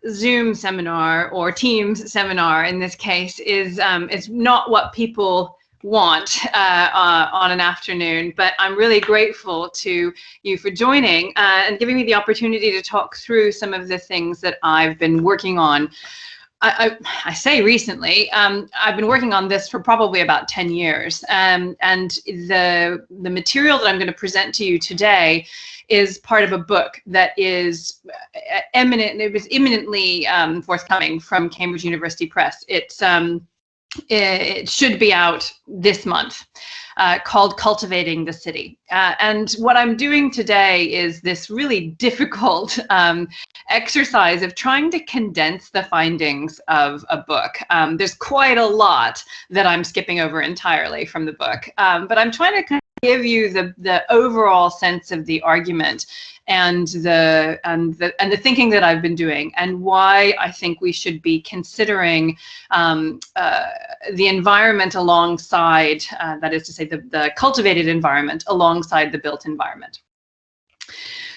Zoom seminar or Teams seminar in this case is not what people want on an afternoon, but I'm really grateful to you for joining and giving me the opportunity to talk through some of the things that I've been working on. I say recently, I've been working on this for probably about 10 years, and the material that I'm going to present to you today is part of a book that is it was imminently forthcoming from Cambridge University Press. It should be out this month, called Cultivating the City. And what I'm doing today is this really difficult exercise of trying to condense the findings of a book. There's quite a lot that I'm skipping over entirely from the book, but I'm trying to kind of give you the overall sense of the argument and the thinking that I've been doing, and why I think we should be considering the environment alongside, that is to say, the cultivated environment alongside the built environment.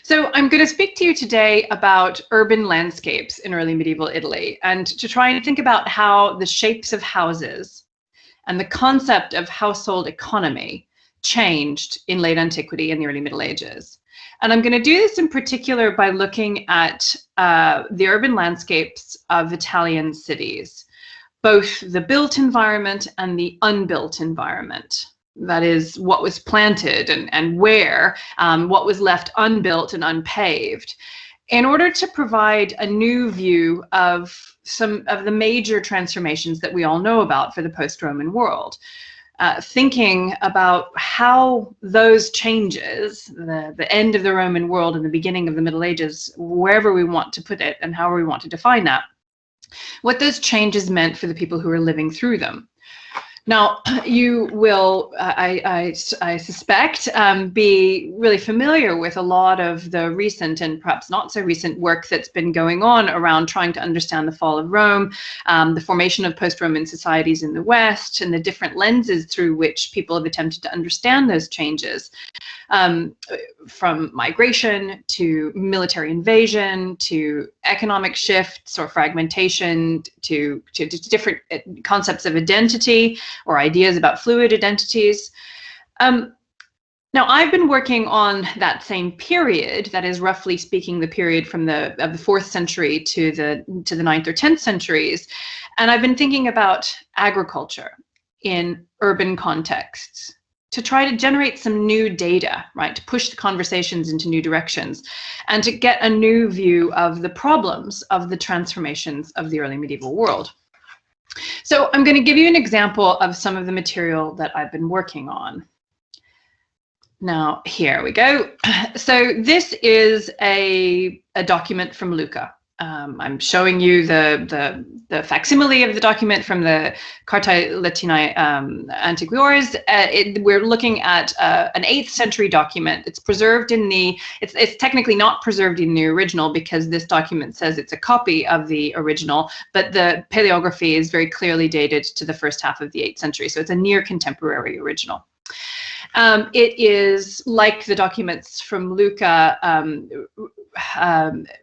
So I'm going to speak to you today about urban landscapes in early medieval Italy, and to try and think about how the shapes of houses and the concept of household economy changed in late antiquity and the early Middle Ages. And I'm going to do this in particular by looking at the urban landscapes of Italian cities, both the built environment and the unbuilt environment. That is, what was planted and where, what was left unbuilt and unpaved, in order to provide a new view of some of the major transformations that we all know about for the post-Roman world. Thinking about how those changes, the end of the Roman world and the beginning of the Middle Ages, wherever we want to put it and however we want to define that, what those changes meant for the people who were living through them. Now, you will, I suspect, be really familiar with a lot of the recent and perhaps not so recent work that's been going on around trying to understand the fall of Rome, the formation of post-Roman societies in the West, and the different lenses through which people have attempted to understand those changes, from migration to military invasion to economic shifts or fragmentation to different concepts of identity or ideas about fluid identities. Now, I've been working on that same period, that is, roughly speaking, the period from the 4th century to the 9th or 10th centuries, and I've been thinking about agriculture in urban contexts to try to generate some new data, right, to push the conversations into new directions, and to get a new view of the problems of the transformations of the early medieval world. So I'm going to give you an example of some of the material that I've been working on. Now, here we go. So this is a document from Lucca. I'm showing you the facsimile of the document from the Cartae Latinae Antiquores. We're looking at an 8th century document. It's preserved in it's technically not preserved in the original because this document says it's a copy of the original, but the paleography is very clearly dated to the first half of the 8th century. So it's a near contemporary original. It is like the documents from Lucca.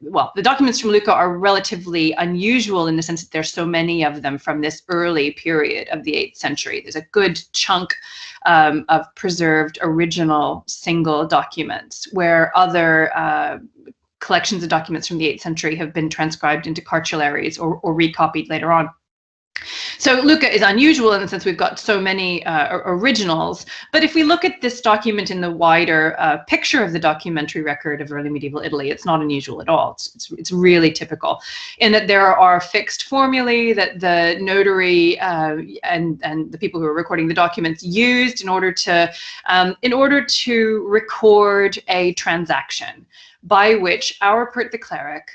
Well, the documents from Lucca are relatively unusual in the sense that there's so many of them from this early period of the 8th century. There's a good chunk of preserved original single documents, where other collections of documents from the 8th century have been transcribed into cartularies or recopied later on. So Lucca is unusual in the sense we've got so many originals, but if we look at this document in the wider picture of the documentary record of early medieval Italy, it's not unusual at all. It's really typical in that there are fixed formulae that the notary and the people who are recording the documents used in order to record a transaction by which Auripert the cleric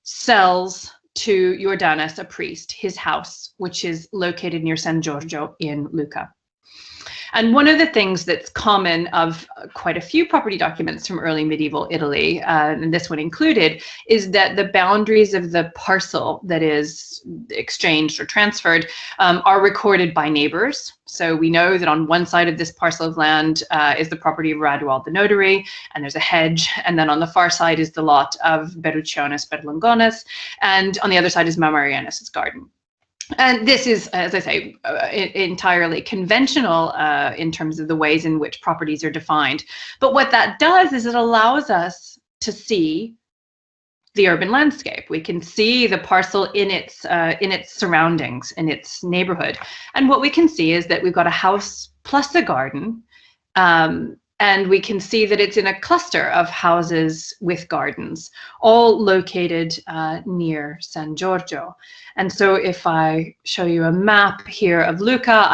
sells to Jordanus, a priest, his house, which is located near San Giorgio in Lucca. And one of the things that's common of quite a few property documents from early medieval Italy, and this one included, is that the boundaries of the parcel that is exchanged or transferred are recorded by neighbors. So we know that on one side of this parcel of land is the property of Raduald the notary, and there's a hedge, and then on the far side is the lot of Beruciones Berlongones, and on the other side is Mamarianus's garden. And this is, as I say, entirely conventional in terms of the ways in which properties are defined. But what that does is it allows us to see the urban landscape. We can see the parcel in its surroundings, in its neighborhood. And what we can see is that we've got a house plus a garden. And we can see that it's in a cluster of houses with gardens, all located near San Giorgio. And so if I show you a map here of Lucca,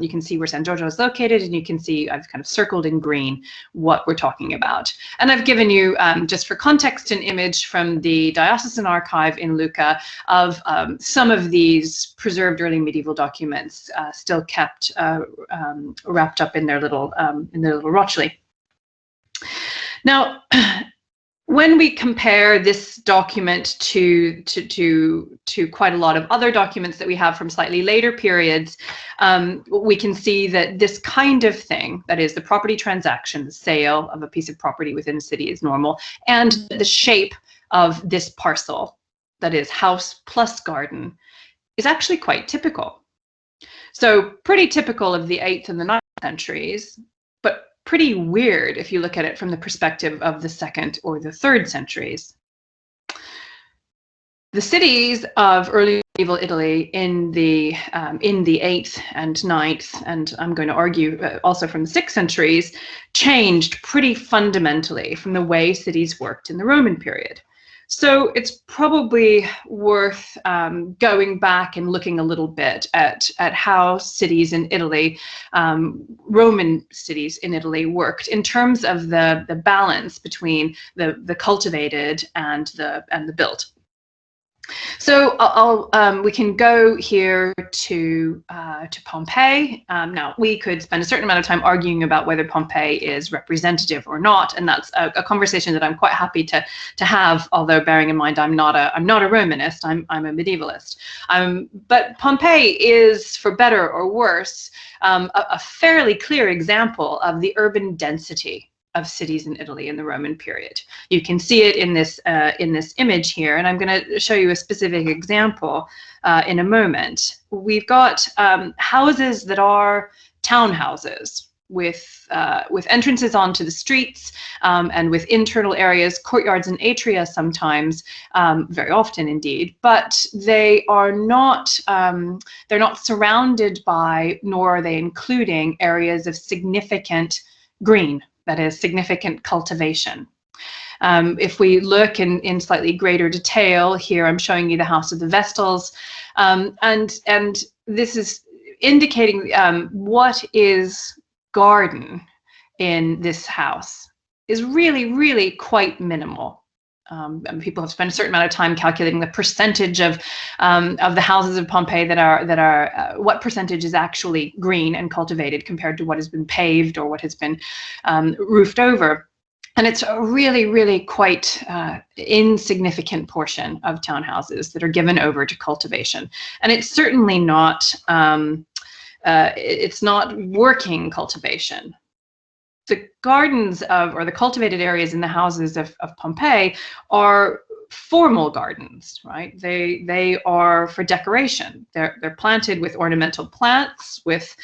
you can see where San Giorgio is located, and you can see I've kind of circled in green what we're talking about. And I've given you, just for context, an image from the Diocesan Archive in Lucca of some of these preserved early medieval documents still kept wrapped up in their little rochley. Now, when we compare this document to quite a lot of other documents that we have from slightly later periods, we can see that this kind of thing, that is the property transaction, the sale of a piece of property within a city, is normal, and the shape of this parcel, that is house plus garden, is actually quite typical. So pretty typical of the 8th and the 9th centuries, but pretty weird if you look at it from the perspective of the 2nd or the 3rd centuries. The cities of early medieval Italy in the 8th and 9th, and I'm going to argue also from the 6th centuries, changed pretty fundamentally from the way cities worked in the Roman period. So it's probably worth going back and looking a little bit at how cities in Italy, Roman cities in Italy, worked in terms of the balance between the cultivated and the built. So we can go here to Pompeii. Now, we could spend a certain amount of time arguing about whether Pompeii is representative or not, and that's a conversation that I'm quite happy to have. Although, bearing in mind, I'm not a Romanist. I'm a medievalist. But Pompeii is, for better or worse, a fairly clear example of the urban density of cities in Italy in the Roman period. You can see it in this image here, and I'm going to show you a specific example in a moment. We've got houses that are townhouses with entrances onto the streets and with internal areas, courtyards and atria sometimes, very often indeed, but they are not they're not surrounded by, nor are they including areas of significant green, that is significant cultivation. If we look in slightly greater detail, here I'm showing you the house of the Vestals, and this is indicating what is garden in this house is really, really quite minimal. And people have spent a certain amount of time calculating the percentage of the houses of Pompeii that are what percentage is actually green and cultivated compared to what has been paved or what has been roofed over. And it's a really, really quite insignificant portion of townhouses that are given over to cultivation. And it's certainly not it's not working cultivation. The gardens or the cultivated areas in the houses of Pompeii are formal gardens, right? They are for decoration. They're planted with ornamental plants, with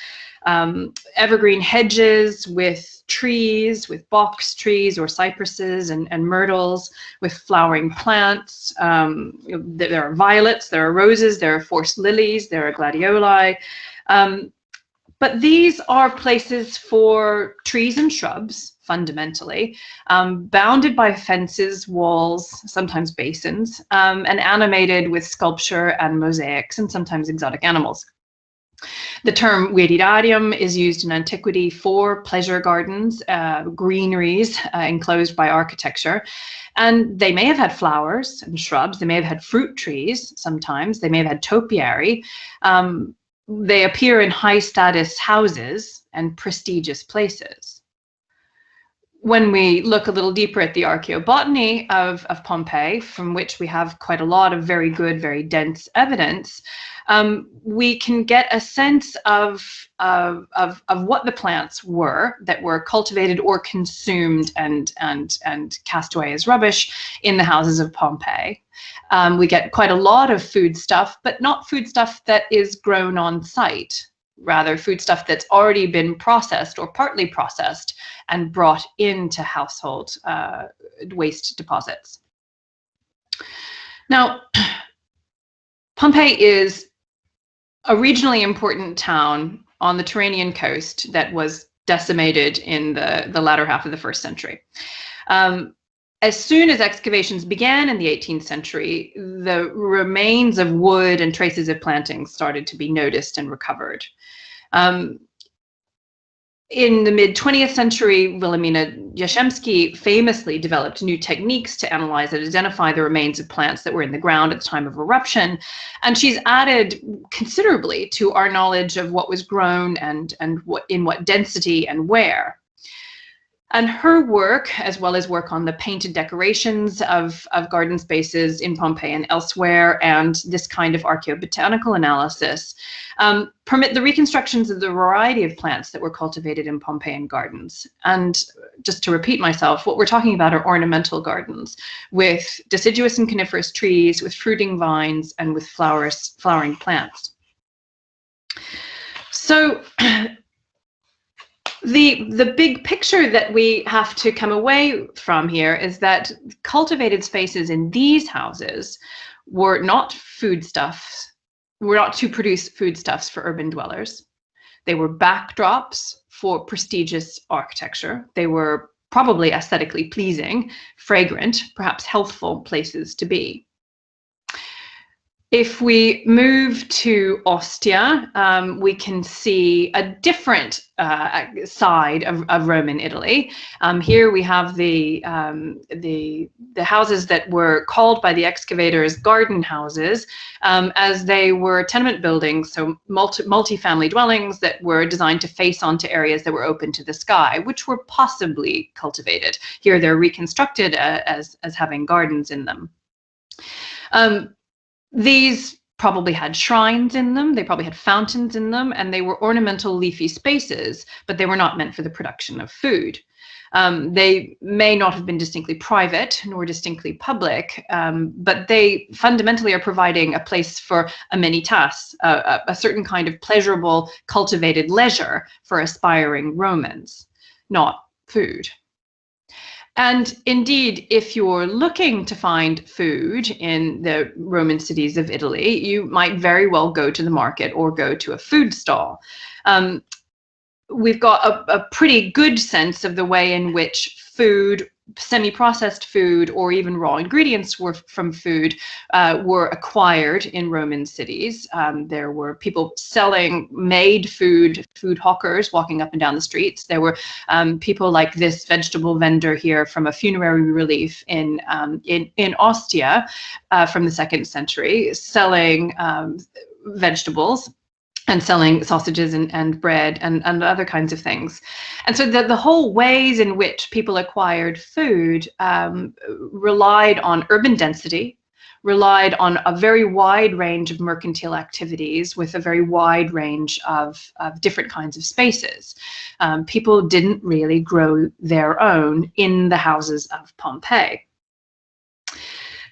evergreen hedges, with trees, with box trees or cypresses and myrtles, with flowering plants. There are violets, there are roses, there are forced lilies, there are gladioli. But these are places for trees and shrubs, fundamentally, bounded by fences, walls, sometimes basins, and animated with sculpture and mosaics, and sometimes exotic animals. The term viridarium is used in antiquity for pleasure gardens, greeneries enclosed by architecture. And they may have had flowers and shrubs. They may have had fruit trees sometimes. They may have had topiary. they appear in high status houses and prestigious places. When we look a little deeper at the archaeobotany of Pompeii, from which we have quite a lot of very good, very dense evidence, we can get a sense of what the plants were that were cultivated or consumed and cast away as rubbish in the houses of Pompeii. We get quite a lot of food stuff, but not food stuff that is grown on site. Rather, food stuff that's already been processed or partly processed and brought into household waste deposits. Now, Pompeii is a regionally important town on the Tyrrhenian coast that was decimated in the latter half of the 1st century. As soon as excavations began in the 18th century, the remains of wood and traces of plantings started to be noticed and recovered. In the mid-20th century, Wilhelmina Jastrzębski famously developed new techniques to analyze and identify the remains of plants that were in the ground at the time of eruption. And she's added considerably to our knowledge of what was grown and in what density and where. And her work, as well as work on the painted decorations of garden spaces in Pompeii and elsewhere, and this kind of archaeobotanical analysis, permit the reconstructions of the variety of plants that were cultivated in Pompeian gardens. And just to repeat myself, what we're talking about are ornamental gardens with deciduous and coniferous trees, with fruiting vines, and with flowering plants. So, the big picture that we have to come away from here is that cultivated spaces in these houses were not to produce foodstuffs for urban dwellers. They were backdrops for prestigious architecture. They were probably aesthetically pleasing, fragrant, perhaps healthful places to be. If we move to Ostia, we can see a different side of Roman Italy. Here we have the houses that were called by the excavators garden houses, as they were tenement buildings, so multi-family dwellings that were designed to face onto areas that were open to the sky, which were possibly cultivated. Here they're reconstructed as having gardens in them. These probably had shrines in them, they probably had fountains in them, and they were ornamental leafy spaces, but they were not meant for the production of food. They may not have been distinctly private nor distinctly public, but they fundamentally are providing a place for amenitas, a certain kind of pleasurable, cultivated leisure for aspiring Romans, not food. And indeed, if you're looking to find food in the Roman cities of Italy, you might very well go to the market or go to a food stall. We've got a pretty good sense of the way in which food, semi-processed food, or even raw ingredients from food were acquired in Roman cities. There were people selling made food hawkers walking up and down the streets. There were people like this vegetable vendor here from a funerary relief in Ostia from the 2nd century, selling vegetables and selling sausages and bread and other kinds of things. And so the whole ways in which people acquired food relied on urban density, relied on a very wide range of mercantile activities with a very wide range of different kinds of spaces. People didn't really grow their own in the houses of Pompeii.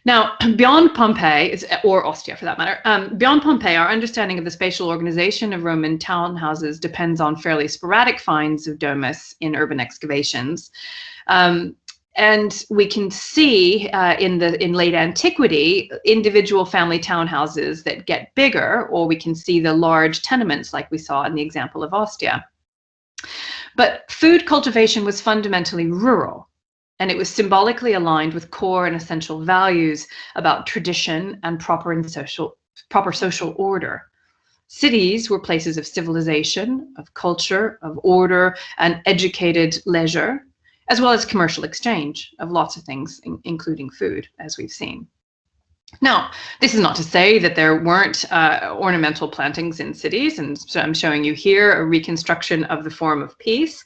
Now, beyond Pompeii, or Ostia for that matter, beyond Pompeii, our understanding of the spatial organization of Roman townhouses depends on fairly sporadic finds of domus in urban excavations. And we can see in late antiquity, individual family townhouses that get bigger, or we can see the large tenements like we saw in the example of Ostia. But food cultivation was fundamentally rural, and it was symbolically aligned with core and essential values about tradition and proper social order. Cities were places of civilization, of culture, of order, and educated leisure, as well as commercial exchange of lots of things, including food, as we've seen. Now, this is not to say that there weren't ornamental plantings in cities, and so I'm showing you here a reconstruction of the form of peace.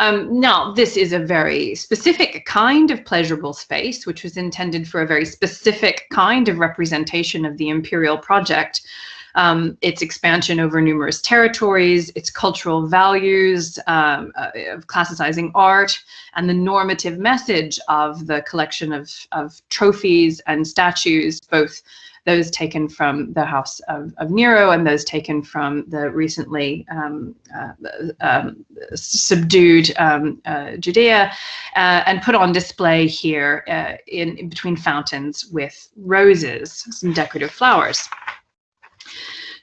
Now, this is a very specific kind of pleasurable space, which was intended for a very specific kind of representation of the imperial project. Its expansion over numerous territories, its cultural values of classicizing art, and the normative message of the collection of trophies and statues, both those taken from the house of Nero and those taken from the recently subdued Judea, and put on display here in between fountains with roses, some decorative flowers.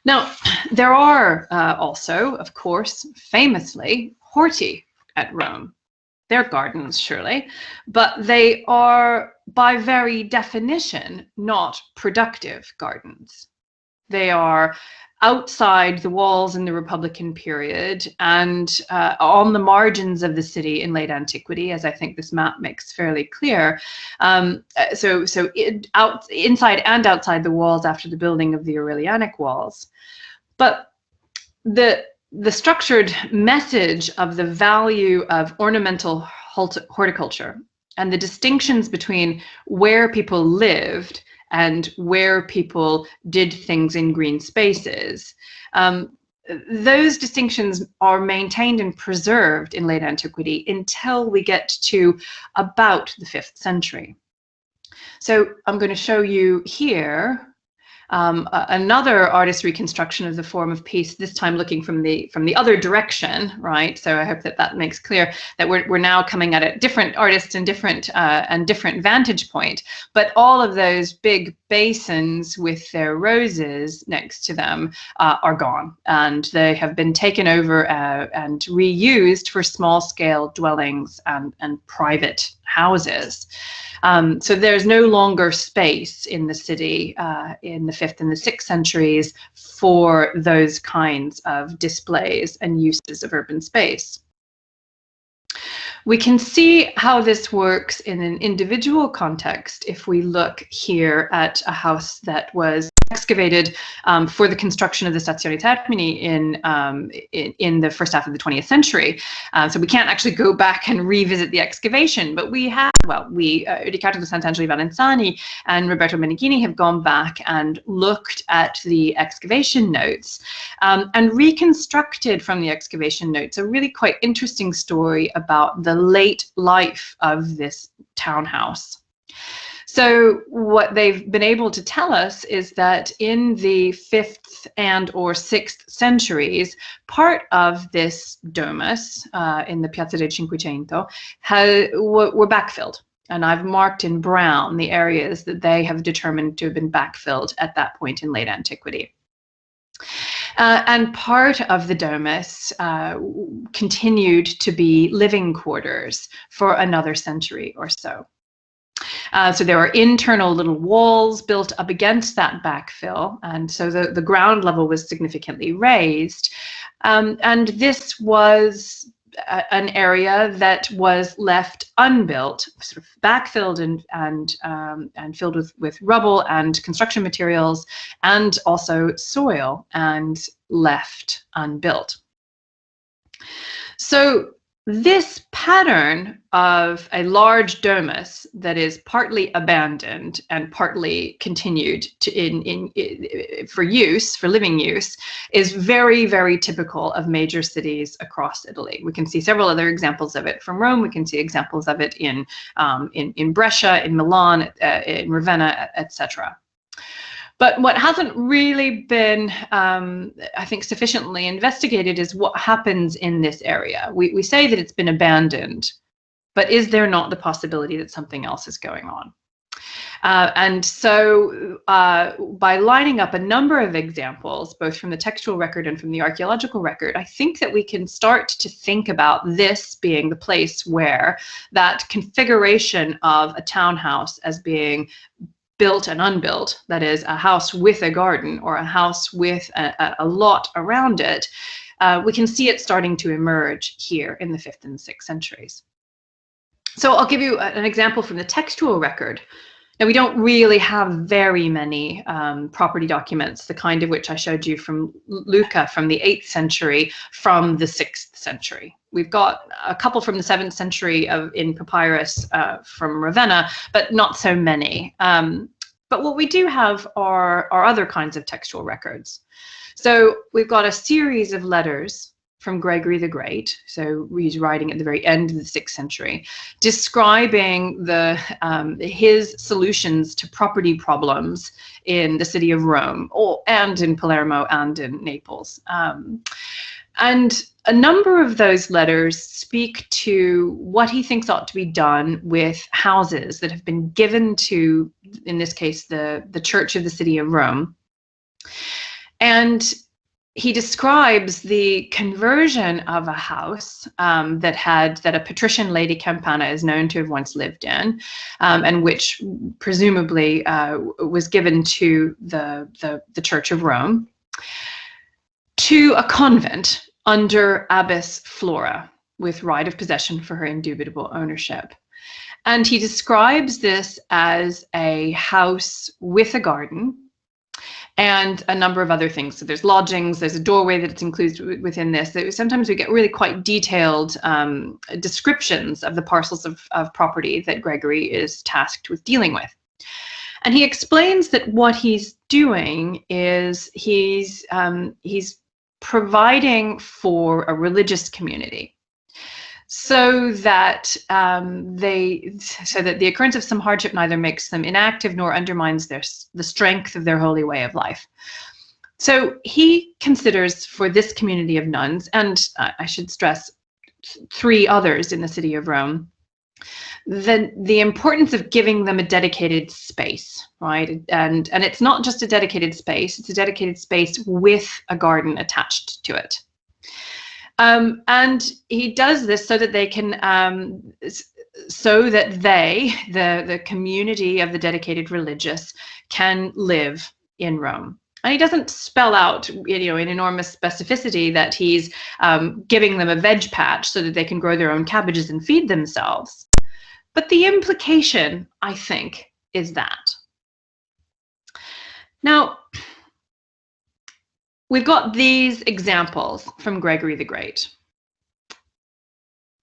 Now, there are also, of course, famously, horti at Rome. They're gardens, surely, but they are, by very definition, not productive gardens. They are outside the walls in the Republican period and on the margins of the city in late antiquity, as I think this map makes fairly clear. So inside and outside the walls after the building of the Aurelianic walls. But the structured message of the value of ornamental horticulture and the distinctions between where people lived and where people did things in green spaces, those distinctions are maintained and preserved in late antiquity until we get to about the 5th century. So I'm going to show you here another artist's reconstruction of the form of peace, this time looking from the other direction, right? So I hope that makes clear that we're now coming at it, different artists and different vantage point. But all of those big basins with their roses next to them are gone, and they have been taken over and reused for small-scale dwellings and private houses. So there's no longer space in the city in the 5th and the 6th centuries for those kinds of displays and uses of urban space. We can see how this works in an individual context if we look here at a house that was excavated for the construction of the Stazione Termini in the first half of the 20th century. So we can't actually go back and revisit the excavation, but we have, Riccardo de Sant'Angelo Valenzani and Roberto Meneghini have gone back and looked at the excavation notes and reconstructed from the excavation notes a really quite interesting story about the late life of this townhouse. So what they've been able to tell us is that in the 5th and or 6th centuries, part of this domus in the Piazza del Cinquecento were backfilled. And I've marked in brown the areas that they have determined to have been backfilled at that point in late antiquity. And part of the domus continued to be living quarters for another century or so. So there were internal little walls built up against that backfill, and so the ground level was significantly raised. And this was an area that was left unbuilt, sort of backfilled and filled with rubble and construction materials, and also soil, and left unbuilt. So this pattern of a large domus that is partly abandoned and partly continued for living use, is very, very typical of major cities across Italy. We can see several other examples of it from Rome. We can see examples of it in Brescia, in Milan, in Ravenna, etc. But what hasn't really been, I think, sufficiently investigated is what happens in this area. We say that it's been abandoned, but is there not the possibility that something else is going on? And so by lining up a number of examples, both from the textual record and from the archaeological record, I think that we can start to think about this being the place where that configuration of a townhouse as being built and unbuilt, that is, a house with a garden or a house with a lot around it, we can see it starting to emerge here in the 5th and 6th centuries. So I'll give you an example from the textual record. Now, we don't really have very many property documents, the kind of which I showed you from Lucca from the 8th century, from the 6th century. We've got a couple from the 7th century in papyrus from Ravenna, but not so many. But what we do have are other kinds of textual records. So we've got a series of letters from Gregory the Great, so he's writing at the very end of the 6th century, describing his solutions to property problems in the city of Rome, and in Palermo and in Naples. And a number of those letters speak to what he thinks ought to be done with houses that have been given to, in this case, the Church of the City of Rome. And he describes the conversion of a house that a patrician lady campana is known to have once lived in, and which presumably was given to the Church of Rome, to a convent under Abbess Flora, with right of possession for her indubitable ownership. And he describes this as a house with a garden, and a number of other things. So there's lodgings, there's a doorway that's included within this. Sometimes we get really quite detailed descriptions of the parcels of property that Gregory is tasked with dealing with. And he explains that what he's doing is he's providing for a religious community, so that the occurrence of some hardship neither makes them inactive nor undermines the strength of their holy way of life. So he considers for this community of nuns, and I should stress 3 others in the city of Rome, the importance of giving them a dedicated space, right? And it's not just a dedicated space, it's a dedicated space with a garden attached to it. And he does this so that they can, the community of the dedicated religious, can live in Rome. And he doesn't spell out, in enormous specificity that he's giving them a veg patch so that they can grow their own cabbages and feed themselves. But the implication, I think, is that. Now, we've got these examples from Gregory the Great.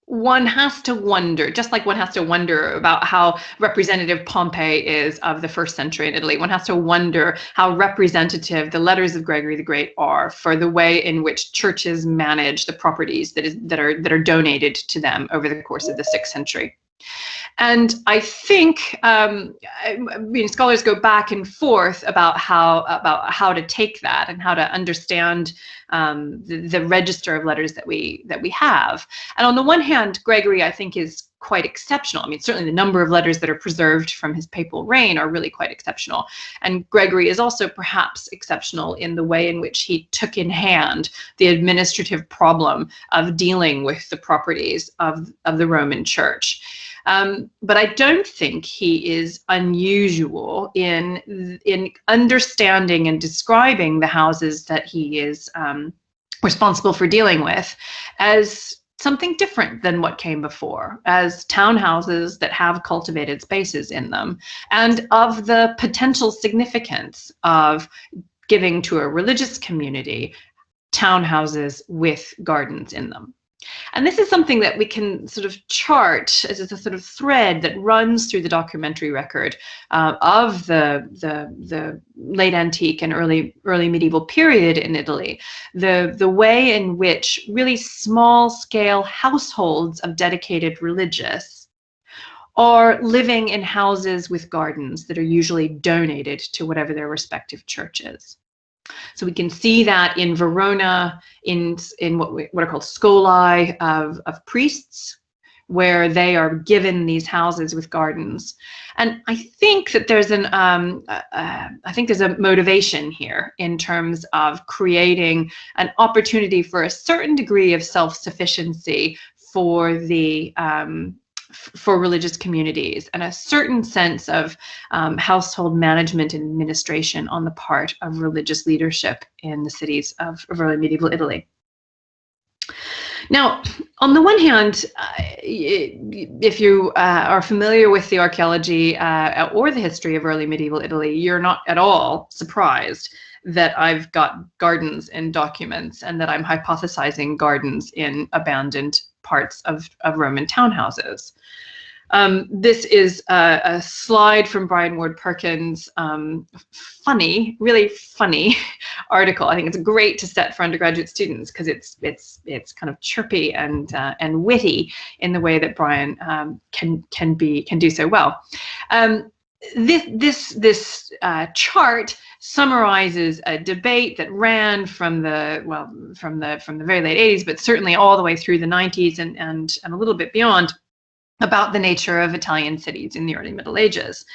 One has to wonder, just like one has to wonder about how representative Pompeii is of the 1st century in Italy, one has to wonder how representative the letters of Gregory the Great are for the way in which churches manage the properties that are donated to them over the course of the 6th century. And I think scholars go back and forth about how to take that and how to understand the register of letters that we have. And on the one hand, Gregory, I think, is quite exceptional. I mean, certainly the number of letters that are preserved from his papal reign are really quite exceptional. And Gregory is also perhaps exceptional in the way in which he took in hand the administrative problem of dealing with the properties of the Roman Church. But I don't think he is unusual in understanding and describing the houses that he is responsible for dealing with as something different than what came before, as townhouses that have cultivated spaces in them, and of the potential significance of giving to a religious community townhouses with gardens in them. And this is something that we can sort of chart as a sort of thread that runs through the documentary record of the late antique and early medieval period in Italy. The way in which really small-scale households of dedicated religious are living in houses with gardens that are usually donated to whatever their respective church is. So we can see that in Verona, in what are called scolae of priests, where they are given these houses with gardens. And I think that there's a motivation here in terms of creating an opportunity for a certain degree of self-sufficiency for for religious communities, and a certain sense of household management and administration on the part of religious leadership in the cities of early medieval Italy. Now, On the one hand, if you are familiar with the archaeology or the history of early medieval Italy, you're not at all surprised that I've got gardens in documents and that I'm hypothesizing gardens in abandoned parts of Roman townhouses. This is a slide from Brian Ward Perkins' funny, really funny article. I think it's great to set for undergraduate students because it's kind of chirpy and witty in the way that Brian can do so well. This chart summarizes a debate that ran from the very late 80s, but certainly all the way through the 90s and a little bit beyond, about the nature of Italian cities in the early Middle Ages,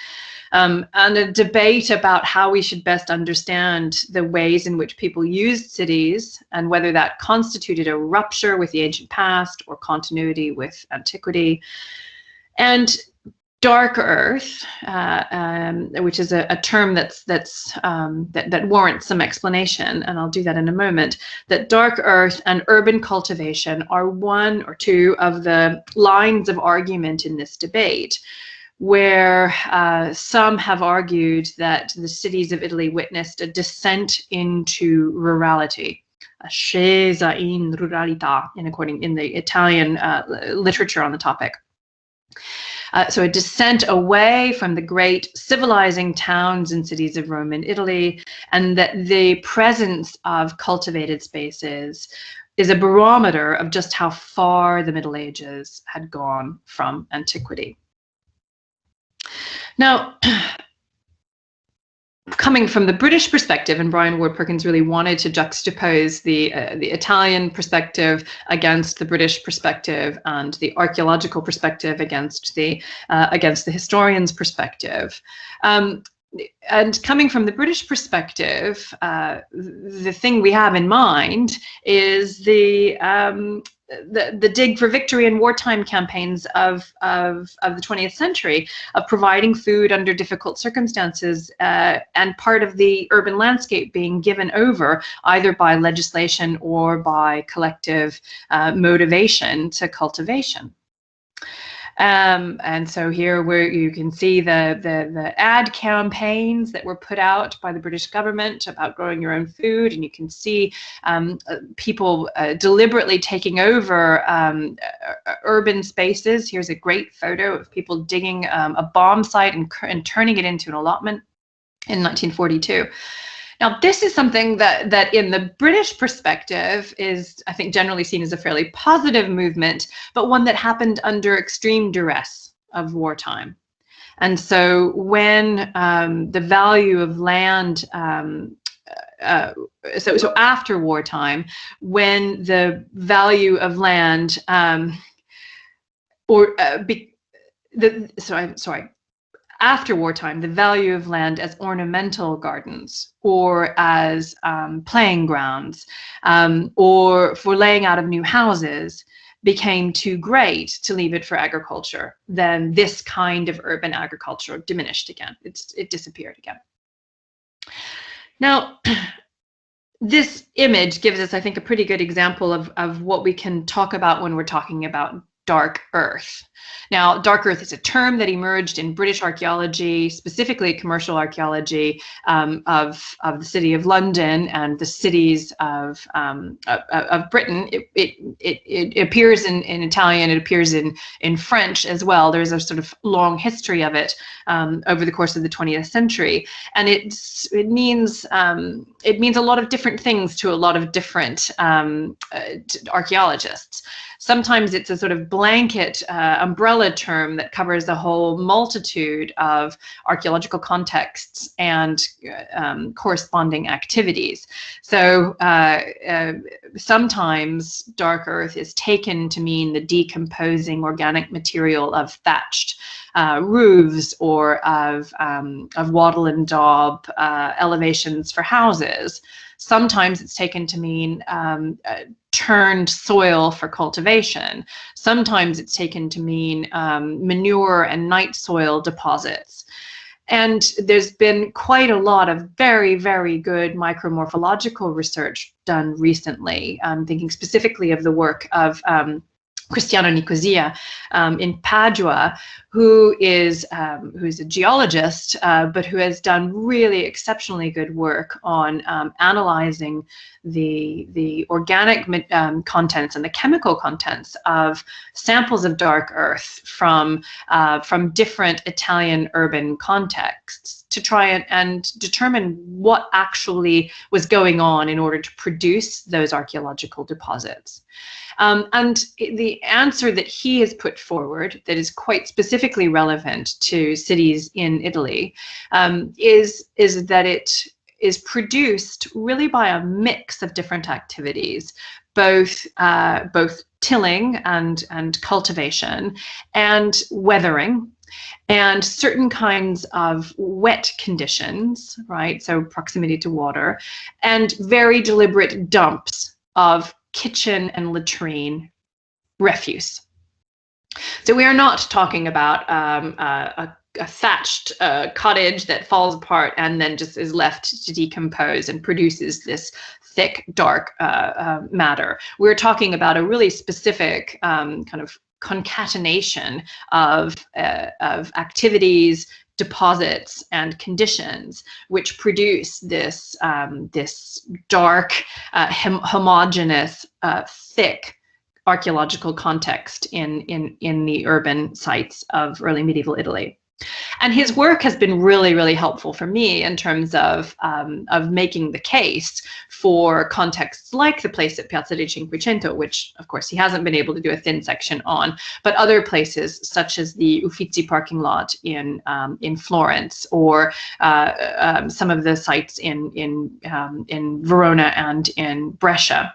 and a debate about how we should best understand the ways in which people used cities and whether that constituted a rupture with the ancient past or continuity with antiquity. And dark earth, which is a term that warrants some explanation, and I'll do that in a moment, that dark earth and urban cultivation are one or two of the lines of argument in this debate, where some have argued that the cities of Italy witnessed a descent into rurality, ascesa in ruralità, in the Italian literature on the topic. So a descent away from the great civilizing towns and cities of Roman Italy, and that the presence of cultivated spaces is a barometer of just how far the Middle Ages had gone from antiquity. Now, coming from the British perspective, and Brian Ward Perkins really wanted to juxtapose the Italian perspective against the British perspective, and the archaeological perspective against the historian's perspective. And coming from the British perspective, the thing we have in mind is the dig for victory and wartime campaigns of the 20th century, of providing food under difficult circumstances, and part of the urban landscape being given over either by legislation or by collective motivation to cultivation. And so here where you can see the ad campaigns that were put out by the British government about growing your own food, and you can see people deliberately taking over urban spaces. Here's a great photo of people digging a bomb site and turning it into an allotment in 1942. Now, this is something that in the British perspective is, I think, generally seen as a fairly positive movement, but one that happened under extreme duress of wartime. And so when the value of land, so after wartime, when the value of land, after wartime, the value of land as ornamental gardens or as playing grounds or for laying out of new houses became too great to leave it for agriculture, then this kind of urban agriculture diminished again. It disappeared again. Now, this image gives us, I think, a pretty good example of what we can talk about when we're talking about dark earth. Now, dark earth is a term that emerged in British archaeology, specifically commercial archaeology of the city of London and the cities of Britain. It appears in Italian, it appears in French as well. There's a sort of long history of it over the course of the 20th century, and it means a lot of different things to a lot of different archaeologists. Sometimes it's a sort of blanket umbrella term that covers a whole multitude of archaeological contexts and corresponding activities. So sometimes dark earth is taken to mean the decomposing organic material of thatched roofs or of wattle and daub elevations for houses. Sometimes it's taken to mean turned soil for cultivation. Sometimes it's taken to mean manure and night soil deposits. And there's been quite a lot of very, very good micromorphological research done recently. I'm thinking specifically of the work of Cristiano Nicosia in Padua, who is a geologist, but who has done really exceptionally good work on analyzing the organic contents and the chemical contents of samples of dark earth from different Italian urban contexts to try and determine what actually was going on in order to produce those archaeological deposits. And the answer that he has put forward, that is quite specifically relevant to cities in Italy, is that it is produced really by a mix of different activities, both tilling and cultivation, and weathering, and certain kinds of wet conditions, right? So proximity to water, and very deliberate dumps of kitchen and latrine refuse. So we are not talking about a thatched cottage that falls apart and then just is left to decompose and produces this thick, dark matter. We're talking about a really specific kind of concatenation of activities, deposits, and conditions which produce this this dark, homogeneous, thick archaeological context in the urban sites of early medieval Italy. And his work has been really, really helpful for me in terms of making the case for contexts like the place at Piazza di Cinquecento, which of course he hasn't been able to do a thin section on, but other places such as the Uffizi parking lot in Florence, or some of the sites in Verona and in Brescia,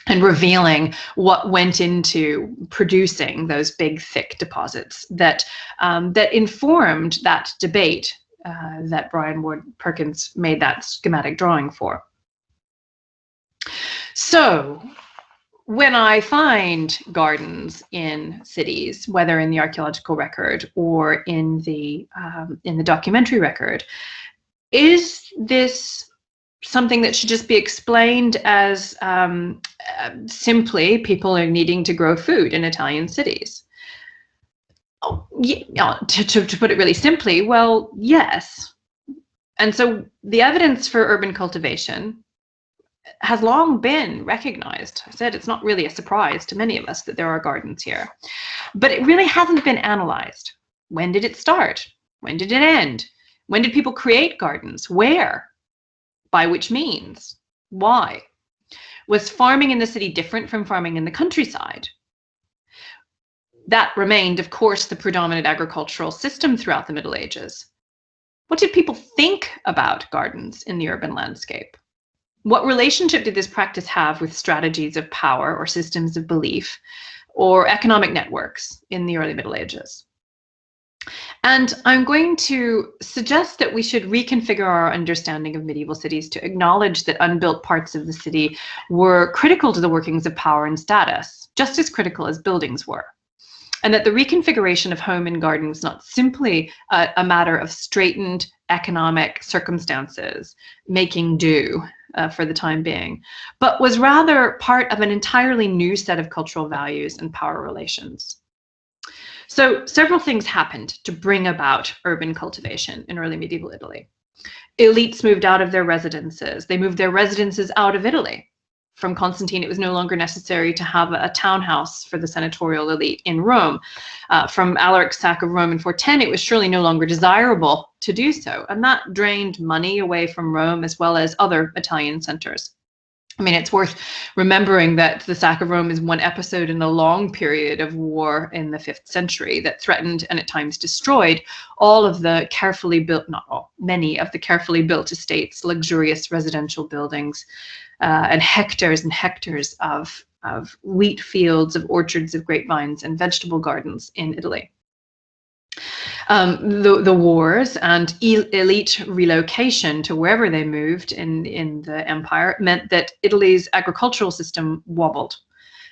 and revealing what went into producing those big, thick deposits that that informed that debate that Brian Ward Perkins made that schematic drawing for. So when I find gardens in cities, whether in the archaeological record or in the documentary record, is this something that should just be explained as simply people are needing to grow food in Italian cities? Oh, yeah, to put it really simply, well, yes. And so the evidence for urban cultivation has long been recognized. I said it's not really a surprise to many of us that there are gardens here, but it really hasn't been analyzed. When did it start? When did it end? When did people create gardens? Where? By which means? Why? Was farming in the city different from farming in the countryside? That remained, of course, the predominant agricultural system throughout the Middle Ages. What did people think about gardens in the urban landscape? What relationship did this practice have with strategies of power or systems of belief or economic networks in the early Middle Ages? And I'm going to suggest that we should reconfigure our understanding of medieval cities to acknowledge that unbuilt parts of the city were critical to the workings of power and status, just as critical as buildings were. And that the reconfiguration of home and garden was not simply a matter of straitened economic circumstances, making do for the time being, but was rather part of an entirely new set of cultural values and power relations. So several things happened to bring about urban cultivation in early medieval Italy. Elites moved out of their residences. They moved their residences out of Italy. From Constantine, it was no longer necessary to have a townhouse for the senatorial elite in Rome. From Alaric's sack of Rome in 410, it was surely no longer desirable to do so. And that drained money away from Rome as well as other Italian centers. I mean, it's worth remembering that the sack of Rome is one episode in a long period of war in the 5th century that threatened and at times destroyed all of the carefully built, not all, many of the carefully built estates, luxurious residential buildings, and hectares of wheat fields, of orchards of grapevines and vegetable gardens in Italy. The wars and elite relocation to wherever they moved in the empire meant that Italy's agricultural system wobbled,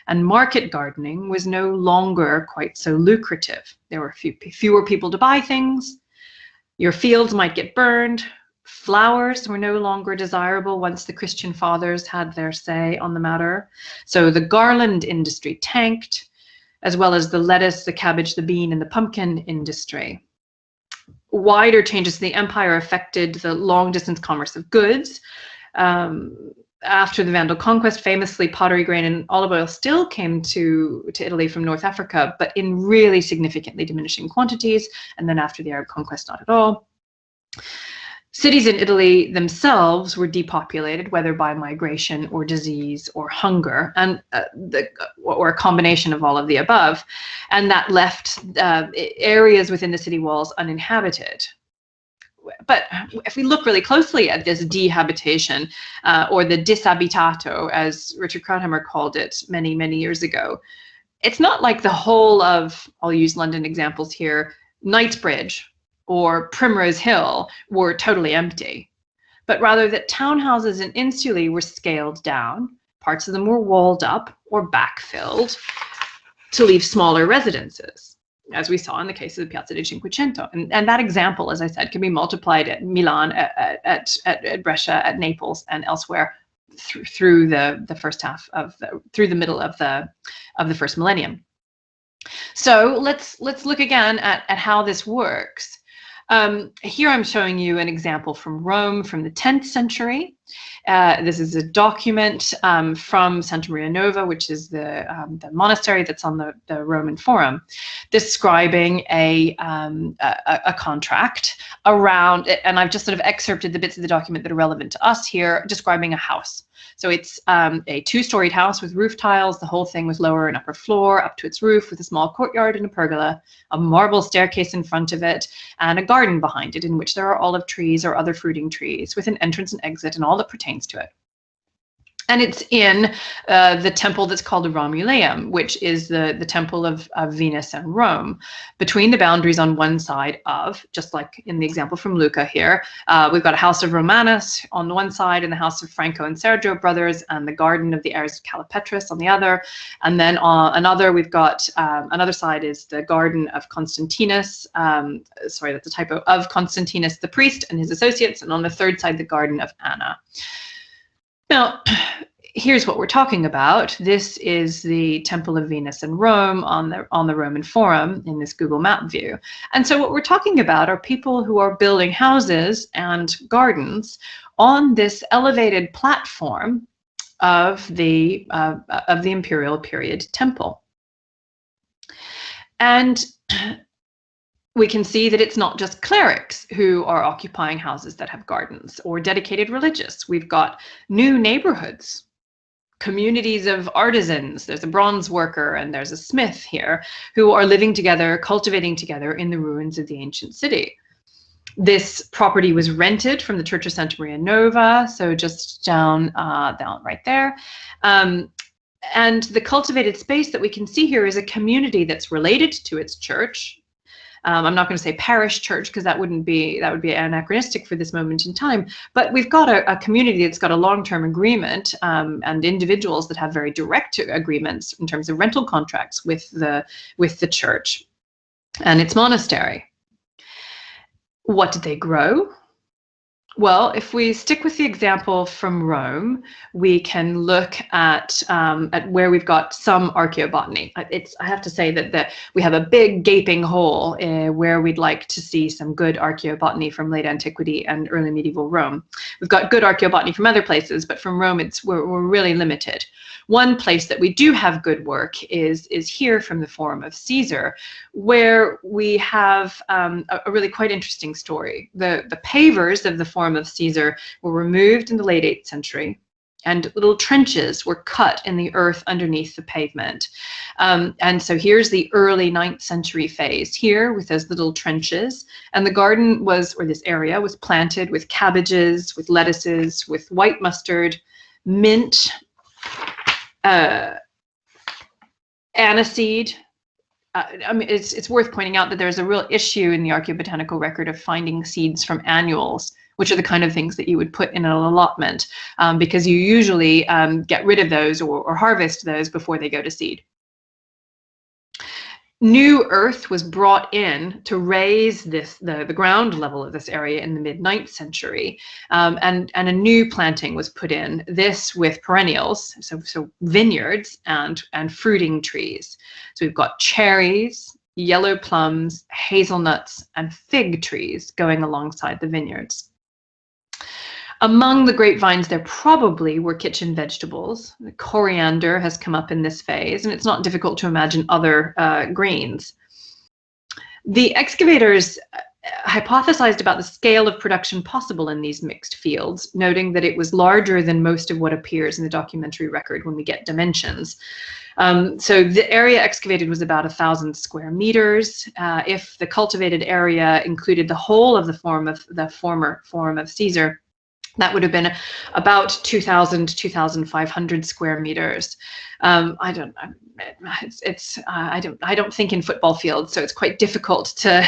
and market gardening was no longer quite so lucrative. There were fewer people to buy things. Your fields might get burned. Flowers were no longer desirable once the Christian fathers had their say on the matter. So the garland industry tanked. as well as the lettuce, the cabbage, the bean, and the pumpkin industry. Wider changes to the empire affected the long-distance commerce of goods. After the Vandal conquest, famously, pottery, grain, and olive oil still came to Italy from North Africa, but in really significantly diminishing quantities. And then after the Arab conquest, not at all. Cities in Italy themselves were depopulated, whether by migration or disease or hunger, and or a combination of all of the above, and that left areas within the city walls uninhabited. But if we look really closely at this dehabitation, or the disabitato, as Richard Krauthammer called it many, many years ago, it's not like the whole of, I'll use London examples here, Knightsbridge or Primrose Hill were totally empty, but rather that townhouses and insulae were scaled down, parts of them were walled up or backfilled to leave smaller residences, as we saw in the case of the Piazza di Cinquecento. And that example, as I said, can be multiplied at Milan, at Brescia, at Naples, and elsewhere through the first half of through the middle of the first millennium. So let's look again at how this works. Here I'm showing you an example from Rome from the 10th century. This is a document from Santa Maria Nova, which is the monastery that's on the Roman Forum, describing a contract around, and I've just sort of excerpted the bits of the document that are relevant to us here, describing a house. So it's a two-storied house with roof tiles. The whole thing with lower and upper floor up to its roof, with a small courtyard and a pergola, a marble staircase in front of it, and a garden behind it in which there are olive trees or other fruiting trees, with an entrance and exit and all that pertains to it. And it's in the temple that's called the Romuleum, which is the temple of Venus and Rome. Between the boundaries on one side of, just like in the example from Luca here, we've got a house of Romanus on the one side and the house of Franco and Sergio brothers, and the garden of the heirs of Calipetris on the other. And then on another, we've got another side is the garden of Constantinus, sorry, that's a typo, of Constantinus the priest and his associates, and on the third side, the garden of Anna. Now, here's what we're talking about. This is the Temple of Venus in Rome on the Roman Forum in this Google Map view. And so what we're talking about are people who are building houses and gardens on this elevated platform of the imperial period temple. And we can see that it's not just clerics who are occupying houses that have gardens or dedicated religious. We've got new neighborhoods, communities of artisans. There's a bronze worker and there's a smith here who are living together, cultivating together in the ruins of the ancient city. This property was rented from the Church of Santa Maria Nova, so just down right there. And the cultivated space that we can see here is a community that's related to its church. I'm not going to say parish church because that would be anachronistic for this moment in time. But we've got a community that's got a long-term agreement, and individuals that have very direct agreements in terms of rental contracts with the church and its monastery. What did they grow? Well, if we stick with the example from Rome, we can look at where we've got some archaeobotany. I have to say that we have a big gaping hole where we'd like to see some good archaeobotany from late antiquity and early medieval Rome. We've got good archaeobotany from other places, but from Rome, we're really limited. One place that we do have good work is here from the Forum of Caesar, where we have a really quite interesting story. The pavers of the Forum of Caesar were removed in the late 8th century, and little trenches were cut in the earth underneath the pavement. And so here's the early 9th century phase here with those little trenches. And the garden was, or this area was planted with cabbages, with lettuces, with white mustard, mint, aniseed. I mean, it's worth pointing out that there's a real issue in the archaeobotanical record of finding seeds from annuals, which are the kind of things that you would put in an allotment, because you usually get rid of those or harvest those before they go to seed. New earth was brought in to raise the ground level of this area in the mid-9th century, and a new planting was put in, this with perennials, so vineyards and fruiting trees. So we've got cherries, yellow plums, hazelnuts, and fig trees going alongside the vineyards. Among the grapevines, there probably were kitchen vegetables. Coriander has come up in this phase, and it's not difficult to imagine other greens. The excavators hypothesized about the scale of production possible in these mixed fields, noting that it was larger than most of what appears in the documentary record when we get dimensions. So the area excavated was about 1,000 square meters. If the cultivated area included the whole of the former Forum of Caesar, that would have been about 2,000 to 2,500 square meters. I don't think in football fields, so it's quite difficult to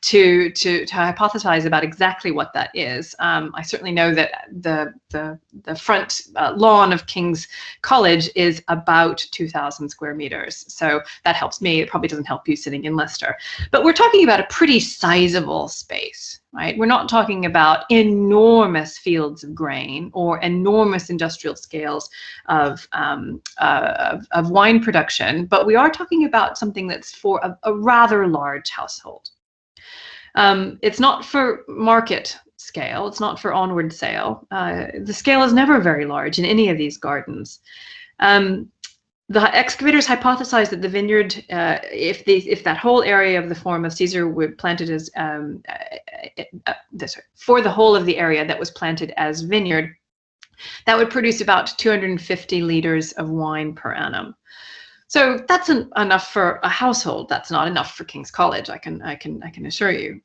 hypothesize about exactly what that is. I certainly know that the front lawn of King's College is about 2,000 square meters, so that helps me. It probably doesn't help you sitting in Leicester, but we're talking about a pretty sizable space. Right? We're not talking about enormous fields of grain or enormous industrial scales of wine production, but we are talking about something that's for a rather large household. It's not for market scale. It's not for onward sale. The scale is never very large in any of these gardens. The excavators hypothesized that the vineyard, if that whole area of the Forum of Caesar were planted as, for the whole of the area that was planted as vineyard, that would produce about 250 liters of wine per annum. So that's enough for a household. That's not enough for King's College, I can assure you.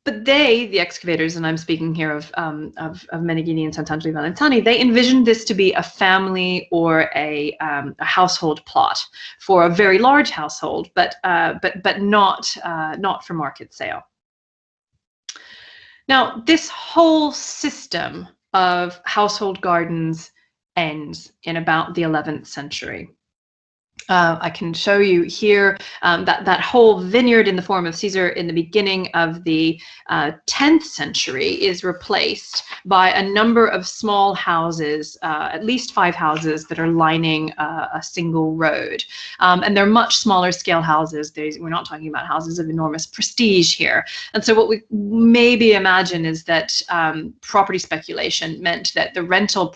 But the excavators, and I'm speaking here of Meneghini and Sant'Angelo Valentani, they envisioned this to be a family or a household plot for a very large household, but not for market sale. Now, this whole system of household gardens ends in about the 11th century. I can show you here that whole vineyard in the Forum of Caesar in the beginning of the 10th century is replaced by a number of small houses, at least 5 houses that are lining a single road. And they're much smaller scale houses. We're not talking about houses of enormous prestige here. And so what we maybe imagine is that property speculation meant that the rental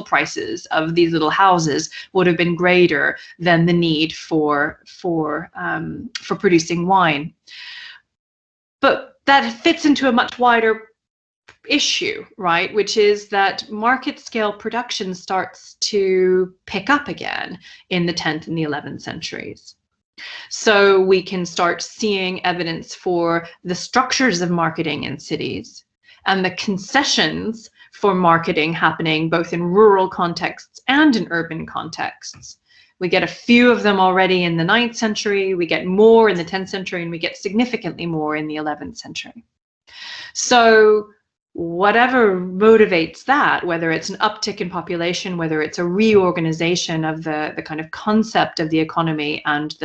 prices of these little houses would have been greater than the need for producing wine. But that fits into a much wider issue, right? Which is that market scale production starts to pick up again in the 10th and the 11th centuries. So we can start seeing evidence for the structures of marketing in cities and the concessions for marketing happening both in rural contexts and in urban contexts. We get a few of them already in the 9th century, we get more in the 10th century, and we get significantly more in the 11th century. So whatever motivates that, whether it's an uptick in population, whether it's a reorganization of the kind of concept of the economy and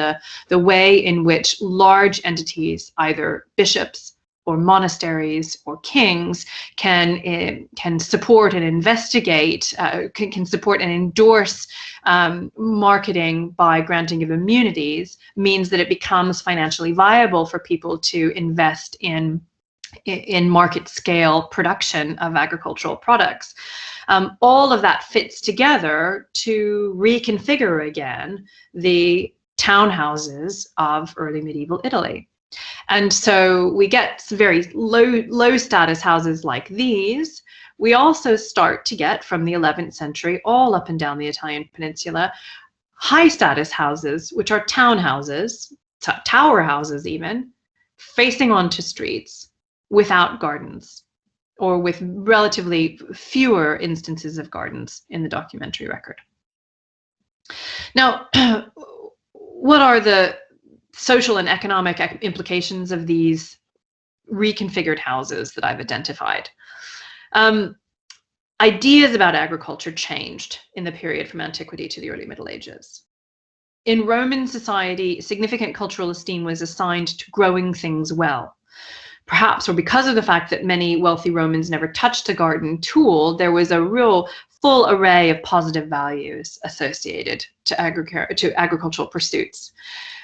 the way in which large entities, either bishops or monasteries or kings, can support and investigate, can support and endorse marketing by granting of immunities, means that it becomes financially viable for people to invest in market scale production of agricultural products. All of that fits together to reconfigure again the townhouses of early medieval Italy. And so we get very low status houses like these. We also start to get, from the 11th century all up and down the Italian peninsula, high status houses, which are townhouses, tower houses even, facing onto streets without gardens, or with relatively fewer instances of gardens in the documentary record. Now, what are the social and economic implications of these reconfigured houses that I've identified? Ideas about agriculture changed in the period from antiquity to the early Middle Ages. In Roman society, significant cultural esteem was assigned to growing things well. Perhaps, or because of the fact that many wealthy Romans never touched a garden tool, there was a real full array of positive values associated to agricultural pursuits.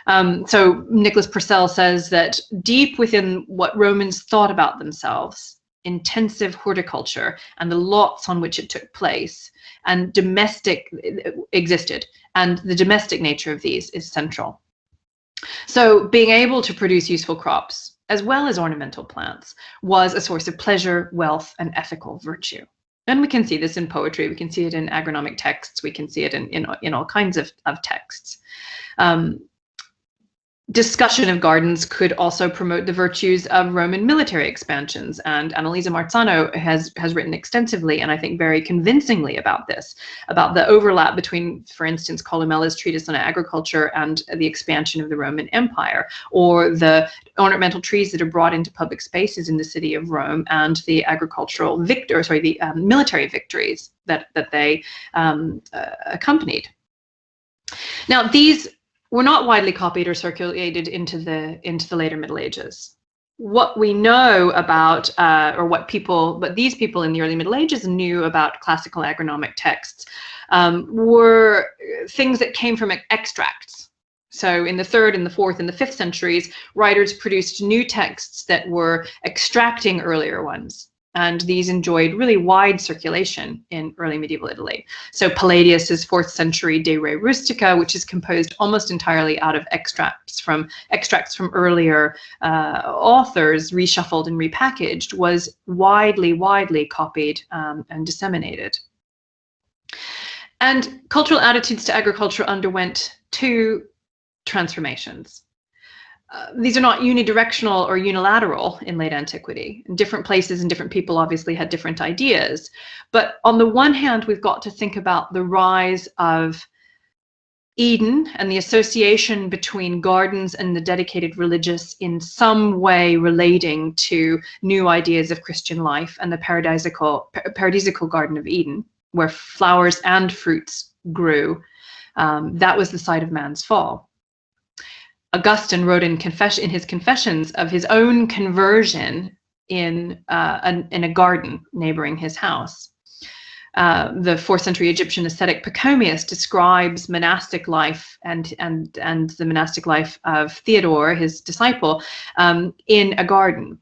So Nicholas Purcell says that deep within what Romans thought about themselves, intensive horticulture and the lots on which it took place and domestic existed, and the domestic nature of these is central. So being able to produce useful crops as well as ornamental plants was a source of pleasure, wealth, and ethical virtue. And we can see this in poetry, we can see it in agronomic texts, we can see it in all kinds of texts. Discussion of gardens could also promote the virtues of Roman military expansions, and Annalisa Marzano has written extensively and I think very convincingly about this, about the overlap between, for instance, Columella's treatise on agriculture and the expansion of the Roman Empire, or the ornamental trees that are brought into public spaces in the city of Rome and the military victories that they accompanied. Now, these were not widely copied or circulated into the later Middle Ages. What we know about, but these people in the early Middle Ages knew about classical agronomic texts, were things that came from extracts. So in the 3rd and the 4th and the 5th centuries, writers produced new texts that were extracting earlier ones. And these enjoyed really wide circulation in early medieval Italy. So Palladius's 4th century De Re Rustica, which is composed almost entirely out of extracts from earlier authors, reshuffled and repackaged, was widely copied and disseminated. And cultural attitudes to agriculture underwent 2 transformations. These are not unidirectional or unilateral in late antiquity. In different places and different people obviously had different ideas. But on the one hand, we've got to think about the rise of Eden and the association between gardens and the dedicated religious in some way relating to new ideas of Christian life, and the paradisical Garden of Eden, where flowers and fruits grew. That was the site of man's fall. Augustine wrote in his Confessions of his own conversion in a garden neighboring his house. The 4th century Egyptian ascetic Pachomius describes monastic life and the monastic life of Theodore, his disciple, in a garden.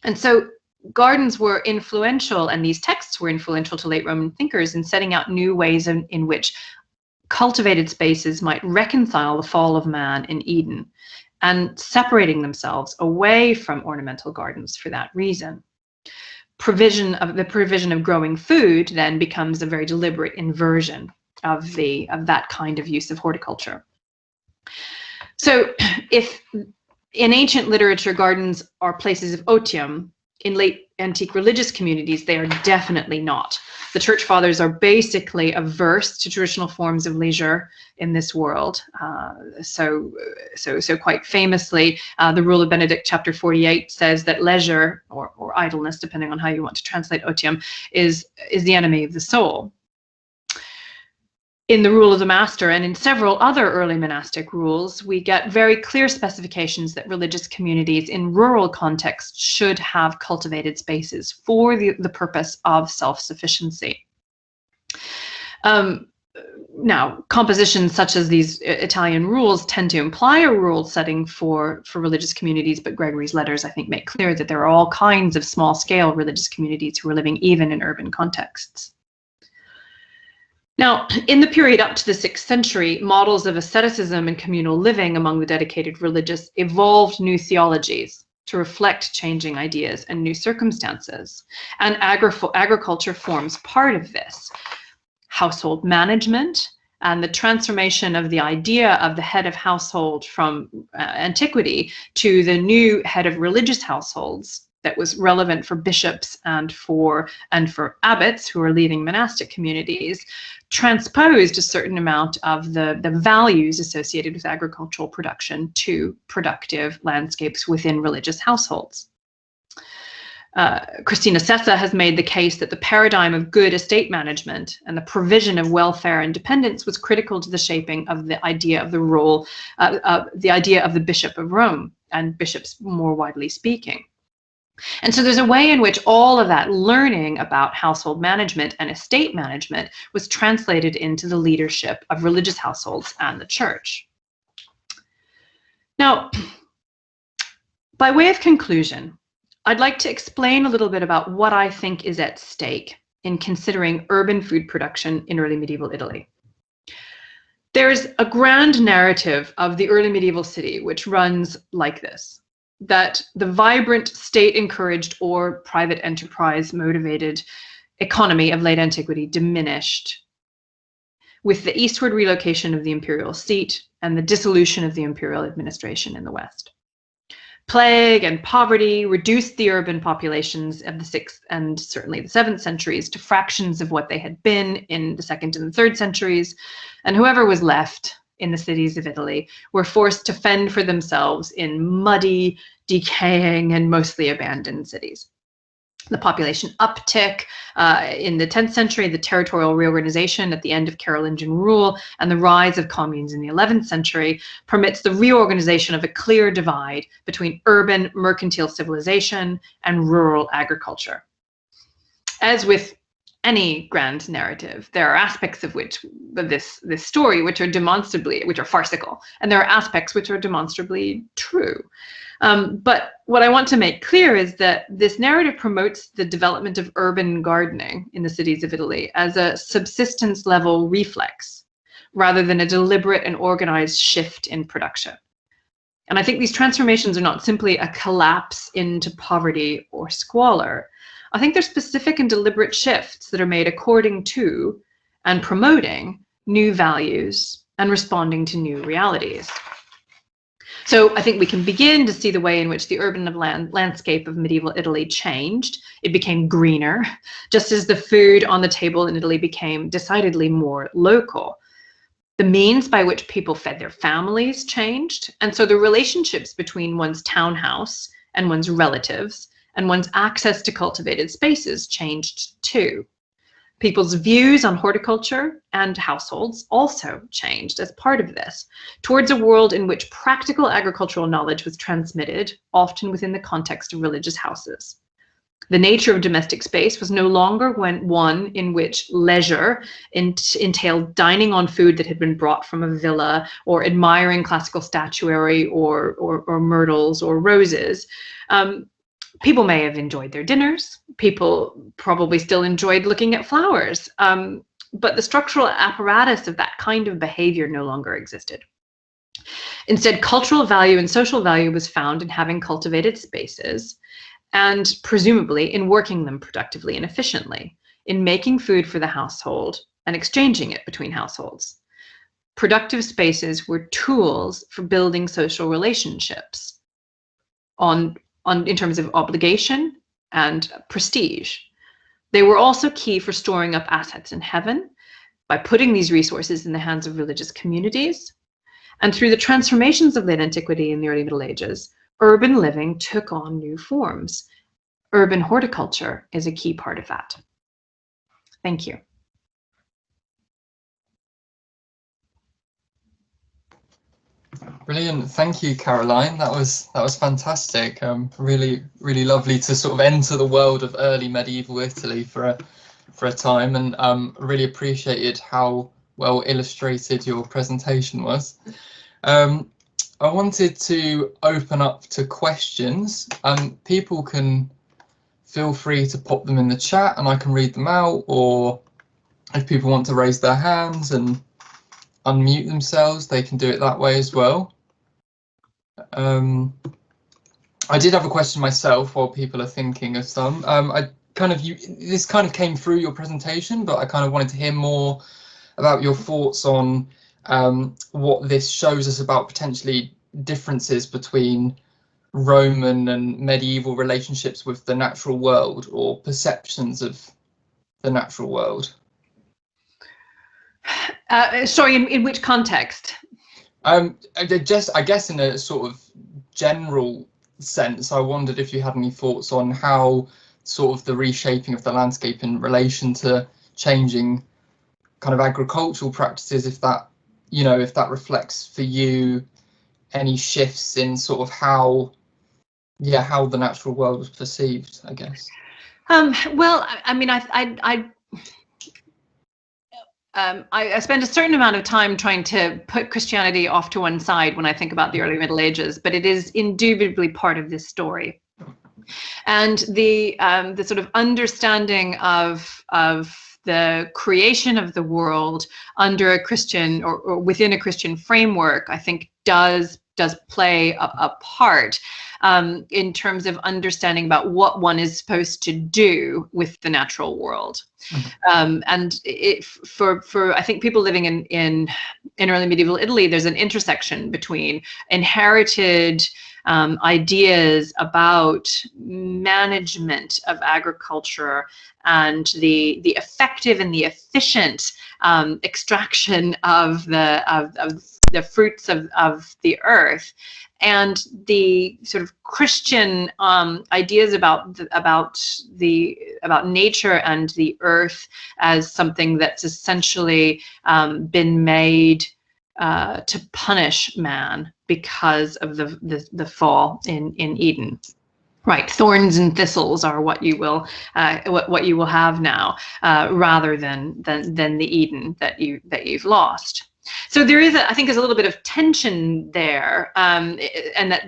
And so gardens were influential, and these texts were influential to late Roman thinkers in setting out new ways in which cultivated spaces might reconcile the fall of man in Eden, and separating themselves away from ornamental gardens for that reason. The provision of growing food then becomes a very deliberate inversion of that kind of use of horticulture. So if in ancient literature gardens are places of otium, in late antique religious communities they are definitely not. The Church Fathers are basically averse to traditional forms of leisure in this world. So quite famously, the Rule of Benedict, chapter 48, says that leisure, or idleness, depending on how you want to translate otium, is the enemy of the soul. In the Rule of the Master and in several other early monastic rules, we get very clear specifications that religious communities in rural contexts should have cultivated spaces for the purpose of self-sufficiency. Now, compositions such as these Italian rules tend to imply a rule setting for religious communities, but Gregory's letters, I think, make clear that there are all kinds of small-scale religious communities who are living even in urban contexts. Now, in the period up to the 6th century, models of asceticism and communal living among the dedicated religious evolved new theologies to reflect changing ideas and new circumstances. And agriculture forms part of this. Household management and the transformation of the idea of the head of household from antiquity to the new head of religious households that was relevant for bishops and for abbots who are leading monastic communities, transposed a certain amount of the values associated with agricultural production to productive landscapes within religious households. Christina Sessa has made the case that the paradigm of good estate management and the provision of welfare and dependence was critical to the shaping of the idea of the role, the idea of the Bishop of Rome and bishops more widely speaking. And so there's a way in which all of that learning about household management and estate management was translated into the leadership of religious households and the church. Now, by way of conclusion, I'd like to explain a little bit about what I think is at stake in considering urban food production in early medieval Italy. There's a grand narrative of the early medieval city which runs like this: that the vibrant state-encouraged or private enterprise-motivated economy of late antiquity diminished with the eastward relocation of the imperial seat and the dissolution of the imperial administration in the west. Plague and poverty reduced the urban populations of the 6th and certainly the 7th centuries to fractions of what they had been in the 2nd and the 3rd centuries, and whoever was left in the cities of Italy were forced to fend for themselves in muddy, decaying, and mostly abandoned cities. The population uptick in the 10th century, the territorial reorganization at the end of Carolingian rule, and the rise of communes in the 11th century permits the reorganization of a clear divide between urban mercantile civilization and rural agriculture. As with any grand narrative, there are aspects of this story which are farcical, and there are aspects which are demonstrably true. But what I want to make clear is that this narrative promotes the development of urban gardening in the cities of Italy as a subsistence level reflex, rather than a deliberate and organized shift in production. And I think these transformations are not simply a collapse into poverty or squalor. I think they're specific and deliberate shifts that are made according to and promoting new values and responding to new realities. So I think we can begin to see the way in which the urban landscape of medieval Italy changed. It became greener, just as the food on the table in Italy became decidedly more local. The means by which people fed their families changed, and so the relationships between one's townhouse and one's relatives and one's access to cultivated spaces changed too. People's views on horticulture and households also changed as part of this, towards a world in which practical agricultural knowledge was transmitted, often within the context of religious houses. The nature of domestic space was no longer one in which leisure entailed dining on food that had been brought from a villa, or admiring classical statuary or myrtles or roses. People may have enjoyed their dinners. People probably still enjoyed looking at flowers. But the structural apparatus of that kind of behavior no longer existed. Instead, cultural value and social value was found in having cultivated spaces, and presumably in working them productively and efficiently, in making food for the household and exchanging it between households. Productive spaces were tools for building social relationships in terms of obligation and prestige. They were also key for storing up assets in heaven by putting these resources in the hands of religious communities. And through the transformations of late antiquity and the early Middle Ages, urban living took on new forms. Urban horticulture is a key part of that. Thank you. Brilliant, thank you, Caroline. That was fantastic. Really lovely to sort of enter the world of early medieval Italy for a time, and really appreciated how well illustrated your presentation was. I wanted to open up to questions. People can feel free to pop them in the chat and I can read them out, or if people want to raise their hands and unmute themselves, they can do it that way as well. I did have a question myself while people are thinking of some. This kind of came through your presentation, but I kind of wanted to hear more about your thoughts on what this shows us about potentially differences between Roman and medieval relationships with the natural world, or perceptions of the natural world. Sorry, in which context? I guess in a sort of general sense, I wondered if you had any thoughts on how sort of the reshaping of the landscape in relation to changing kind of agricultural practices, if that, you know, if that reflects for you any shifts in sort of how the natural world was perceived, I guess. Well, I mean, I spend a certain amount of time trying to put Christianity off to one side when I think about the early Middle Ages, but it is indubitably part of this story. And the sort of understanding of the creation of the world under a Christian or within a Christian framework, I think does play a part in terms of understanding about what one is supposed to do with the natural world. And for I think people living in early medieval Italy, there's an intersection between inherited ideas about management of agriculture and the effective and the efficient extraction of the fruits of the earth, and the sort of Christian ideas about nature and the earth as something that's essentially been made to punish man because of the fall in Eden. Right, thorns and thistles are what you will have now, rather than the Eden that you've lost. So there is, I think, there's a little bit of tension there, and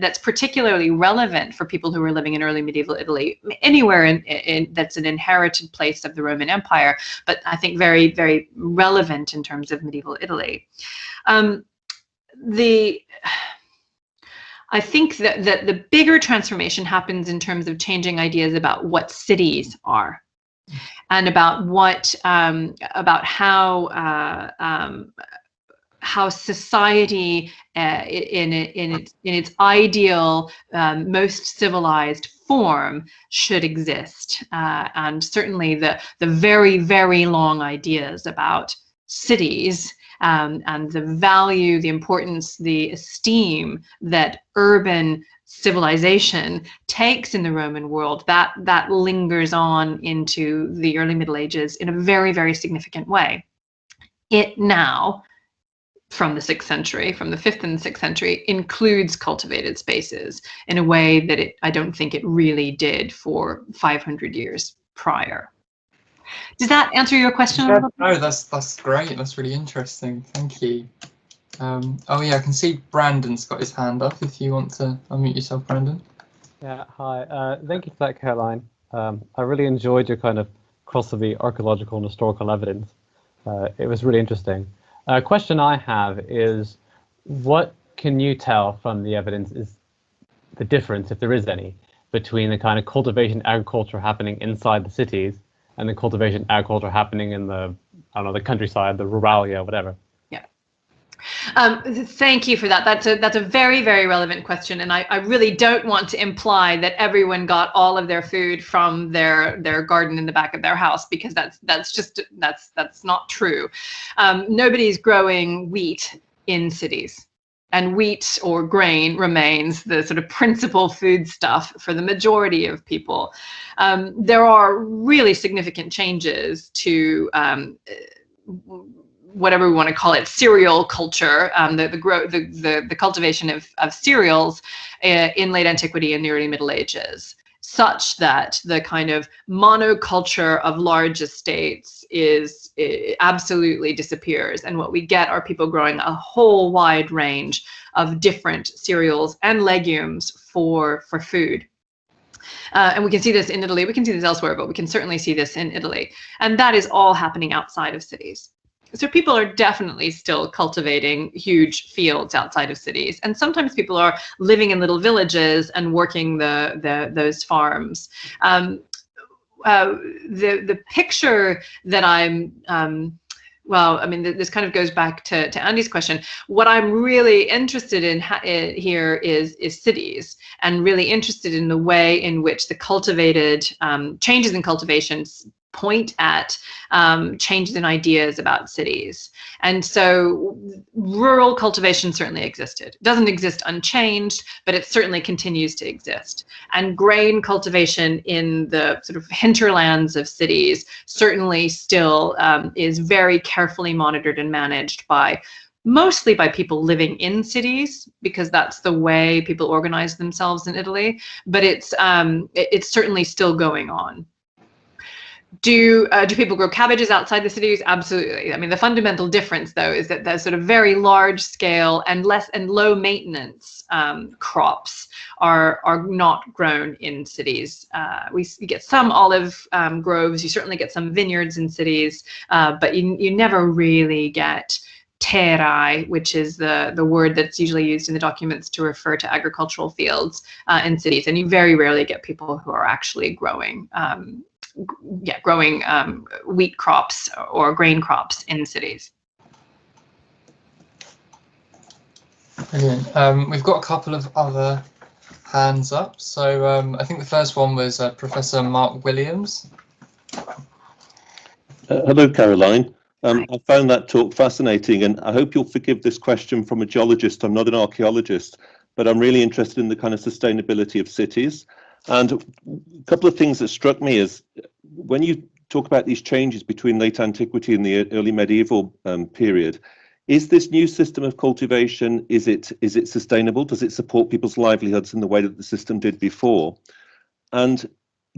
that's particularly relevant for people who are living in early medieval Italy, anywhere in that's an inherited place of the Roman Empire, but I think very, very relevant in terms of medieval Italy. I think that the bigger transformation happens in terms of changing ideas about what cities are, and about what about how society in its ideal, most civilized form should exist, and certainly the very, very long ideas about cities. And the value, the importance, the esteem that urban civilization takes in the Roman world, that lingers on into the early Middle Ages in a very, very significant way. It now, from the 6th century, from the 5th and 6th century, includes cultivated spaces in a way that I don't think it really did for 500 years prior. Does that answer your question? Yeah, no, that's great. That's really interesting. Thank you. Oh yeah, I can see Brandon's got his hand up. If you want to unmute yourself, Brandon. Yeah, hi. Thank you for that, Caroline. I really enjoyed your kind of cross of the archaeological and historical evidence. It was really interesting. A question I have is, what can you tell from the evidence is the difference, if there is any, between the kind of cultivation agriculture happening inside the cities and the cultivation agriculture happening in the, I don't know, the countryside, the ruralia, whatever? Yeah. Thank you for that. That's a very, very relevant question, and I really don't want to imply that everyone got all of their food from their garden in the back of their house, because that's not true. Nobody's growing wheat in cities. And wheat or grain remains the sort of principal foodstuff for the majority of people. There are really significant changes to whatever we want to call it, cereal culture, the cultivation of cereals in late antiquity and the early Middle Ages, such that the kind of monoculture of large estates absolutely disappears, and what we get are people growing a whole wide range of different cereals and legumes for food. And we can see this in Italy, we can see this elsewhere, but we can certainly see this in Italy, and that is all happening outside of cities. So people are definitely still cultivating huge fields outside of cities, and sometimes people are living in little villages and working those farms. The picture that I'm, well, I mean, this kind of goes back to Andy's question. What I'm really interested in here is cities, and really interested in the way in which the cultivated changes in cultivation point at changes in ideas about cities. And so rural cultivation certainly existed. It doesn't exist unchanged, but it certainly continues to exist. And grain cultivation in the sort of hinterlands of cities certainly still is very carefully monitored and managed mostly by people living in cities, because that's the way people organize themselves in Italy. But it's certainly still going on. Do people grow cabbages outside the cities? Absolutely. I mean, the fundamental difference, though, is that there's sort of very large scale and low maintenance crops are not grown in cities. We get some olive groves. You certainly get some vineyards in cities, but you never really get terrai, which is the word that's usually used in the documents to refer to agricultural fields in cities. And you very rarely get people who are actually growing wheat crops or grain crops in cities. Brilliant. We've got a couple of other hands up. So I think the first one was Professor Mark Williams. Hello, Caroline. I found that talk fascinating, and I hope you'll forgive this question from a geologist. I'm not an archaeologist, but I'm really interested in the kind of sustainability of cities. And a couple of things that struck me is when you talk about these changes between late antiquity and the early medieval period, is this new system of cultivation, is it sustainable? Does it support people's livelihoods in the way that the system did before? And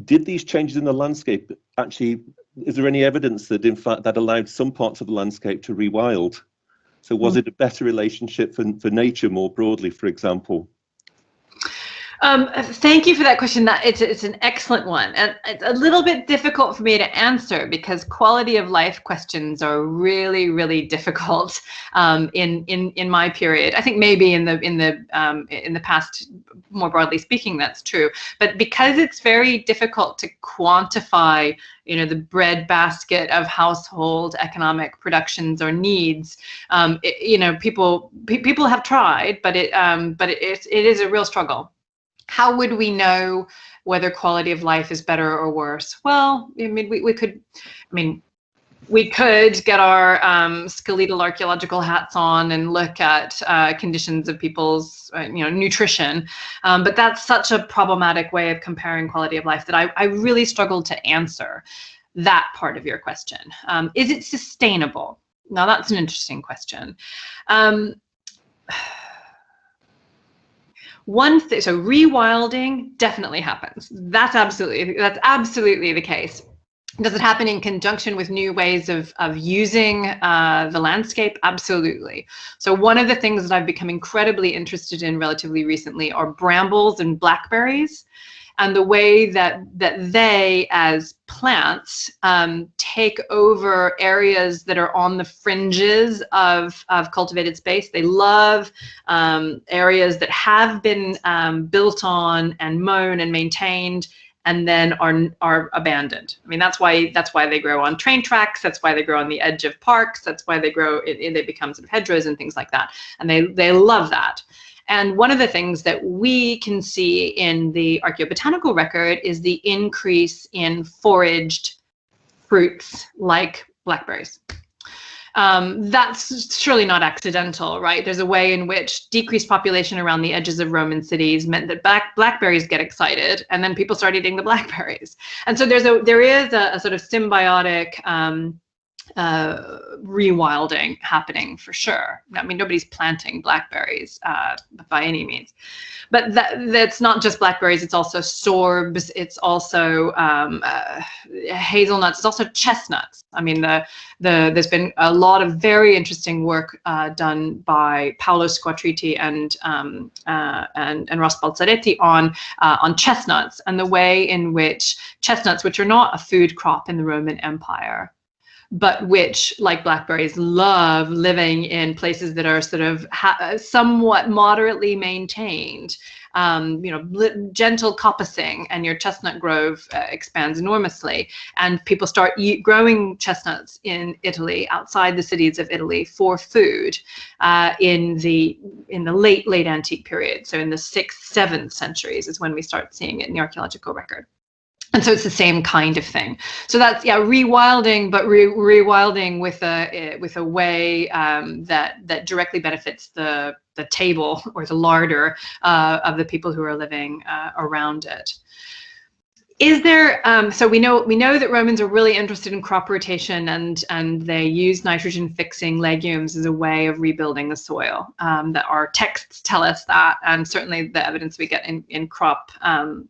did these changes in the landscape actually, is there any evidence that in fact that allowed some parts of the landscape to rewild? So was it a better relationship for nature more broadly, for example? Thank you for that question. It's an excellent one, and it's a little bit difficult for me to answer because quality of life questions are really, really difficult in my period. I think maybe in the past, more broadly speaking, that's true. But because it's very difficult to quantify, the breadbasket of household economic productions or needs, people have tried, but it is a real struggle. How would we know whether quality of life is better or worse? Well, I mean, we could get our skeletal archaeological hats on and look at conditions of people's nutrition, but that's such a problematic way of comparing quality of life that I really struggled to answer that part of your question. Is it sustainable? Now that's an interesting question. So rewilding definitely happens. That's absolutely the case. Does it happen in conjunction with new ways of using the landscape? Absolutely. So one of the things that I've become incredibly interested in relatively recently are brambles and blackberries, and the way that they, as plants, take over areas that are on the fringes of cultivated space. They love areas that have been built on and mown and maintained, and then are abandoned. I mean, that's why they grow on train tracks. That's why they grow on the edge of parks. That's why they grow. They become sort of hedgerows and things like that. And they love that. And one of the things that we can see in the archaeobotanical record is the increase in foraged fruits like blackberries. That's surely not accidental, right? There's a way in which decreased population around the edges of Roman cities meant that blackberries get excited, and then people start eating the blackberries. And so there is a sort of symbiotic rewilding happening for sure. I mean, nobody's planting blackberries by any means, but that's not just blackberries. It's also sorbs. It's also hazelnuts. It's also chestnuts. I mean, there's been a lot of very interesting work done by Paolo Squattriti and Ross Balzaretti on chestnuts and the way in which chestnuts, which are not a food crop in the Roman Empire, but which, like blackberries, love living in places that are sort of somewhat moderately maintained, gentle coppicing, and your chestnut grove expands enormously. And people start growing chestnuts in Italy, outside the cities of Italy, for food in the late antique period. So in the 6th, 7th centuries is when we start seeing it in the archaeological record. And so it's the same kind of thing. So that's, yeah, rewilding, but rewilding with a way that directly benefits the table or the larder of the people who are living around it. Is there, so we know that Romans are really interested in crop rotation, and they use nitrogen fixing legumes as a way of rebuilding the soil. That our texts tell us that, and certainly the evidence we get in crop and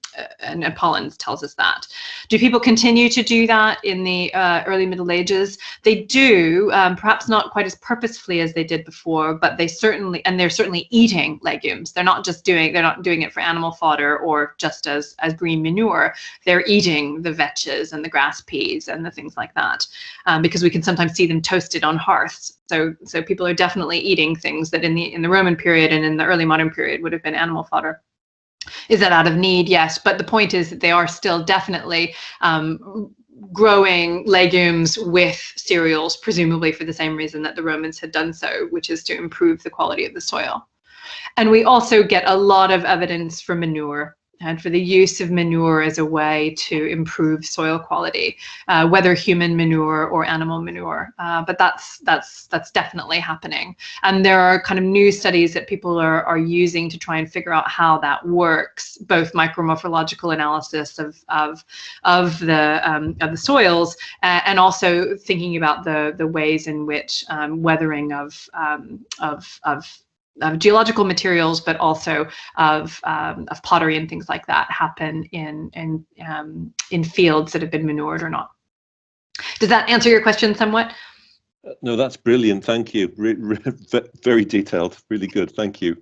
pollens tells us that. Do people continue to do that in the early Middle Ages? They do, perhaps not quite as purposefully as they did before, but they're certainly eating legumes. They're not doing it for animal fodder or just as green manure. They're eating the vetches and the grass peas and the things like that, because we can sometimes see them toasted on hearths. So people are definitely eating things that in the Roman period and in the early modern period would have been animal fodder. Is that out of need? Yes, but the point is that they are still definitely growing legumes with cereals, presumably for the same reason that the Romans had done so, which is to improve the quality of the soil. And we also get a lot of evidence for manure, and for the use of manure as a way to improve soil quality, whether human manure or animal manure. But that's definitely happening. And there are kind of new studies that people are using to try and figure out how that works, both micromorphological analysis of the soils, and also thinking about the ways in which weathering of geological materials, but also of pottery and things like that happen in fields that have been manured or not. Does that answer your question somewhat? No, that's brilliant. Thank you. Very detailed. Really good. Thank you.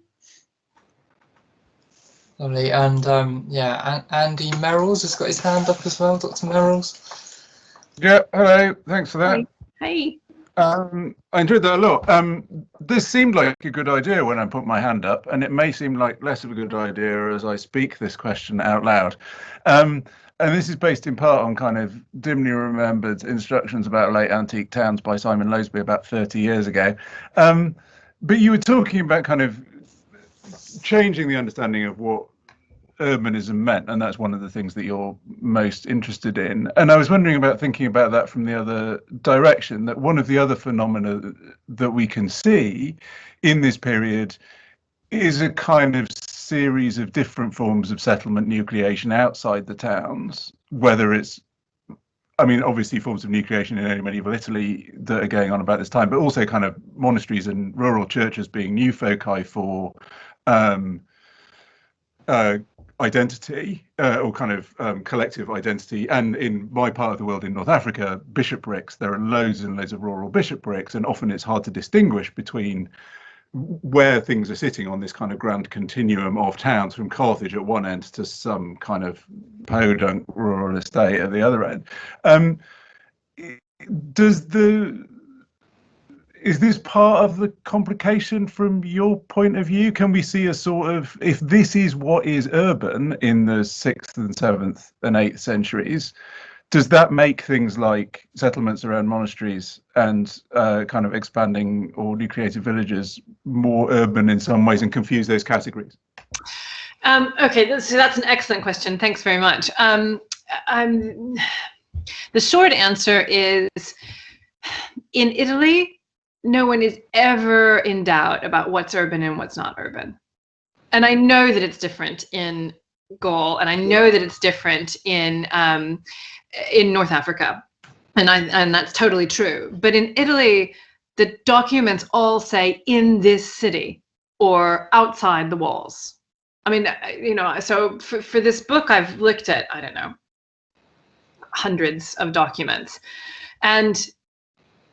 Lovely. And yeah, Andy Merrills has got his hand up as well. Dr. Merrills. Yeah. Hello. Thanks for that. Hi. I enjoyed that a lot. This seemed like a good idea when I put my hand up, and it may seem like less of a good idea as I speak this question out loud. And this is based in part on kind of dimly remembered instructions about late antique towns by Simon Lowesby about 30 years ago. But you were talking about kind of changing the understanding of what urbanism meant, and that's one of the things that you're most interested in. And I was wondering about thinking about that from the other direction, that one of the other phenomena that we can see in this period is a kind of series of different forms of settlement nucleation outside the towns, whether it's, I mean, obviously forms of nucleation in early medieval Italy that are going on about this time, but also kind of monasteries and rural churches being new foci for identity, or kind of collective identity. And in my part of the world in North Africa, bishoprics, there are loads and loads of rural bishoprics, and often it's hard to distinguish between where things are sitting on this kind of grand continuum of towns, from Carthage at one end to some kind of podunk rural estate at the other end. Is this part of the complication from your point of view? Can we see a sort of, if this is what is urban in the 6th and 7th and 8th centuries, does that make things like settlements around monasteries and kind of expanding or nucleated villages more urban in some ways and confuse those categories? Okay, so that's an excellent question. Thanks very much. The short answer is, in Italy, no one is ever in doubt about what's urban and what's not urban. And I know that it's different in Gaul, and I know that it's different in North Africa, and that's totally true. But in Italy, the documents all say in this city or outside the walls. I mean, you know, so for this book, I've looked at, I don't know, hundreds of documents, and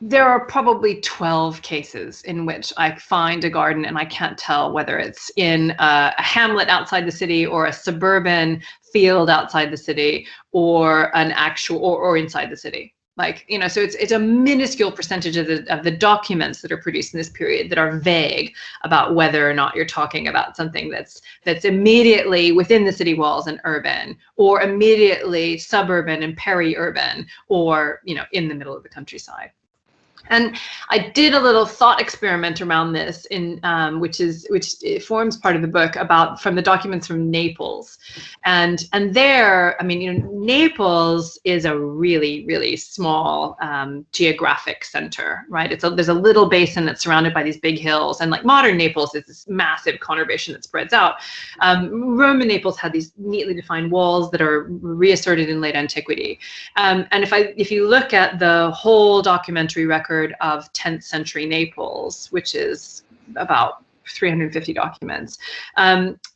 there are probably 12 cases in which I find a garden and I can't tell whether it's in a hamlet outside the city or a suburban field outside the city or an actual or inside the city. Like, you know, so it's a minuscule percentage of the documents that are produced in this period that are vague about whether or not you're talking about something that's immediately within the city walls and urban, or immediately suburban and peri-urban, or, you know, in the middle of the countryside. And I did a little thought experiment around this, which it forms part of the book, from the documents from Naples, and there, I mean, you know, Naples is a really small geographic center, right? There's a little basin that's surrounded by these big hills, and like modern Naples is this massive conurbation that spreads out. Roman Naples had these neatly defined walls that are reasserted in late antiquity, and if you look at the whole documentary record of 10th century Naples, which is about 350 documents,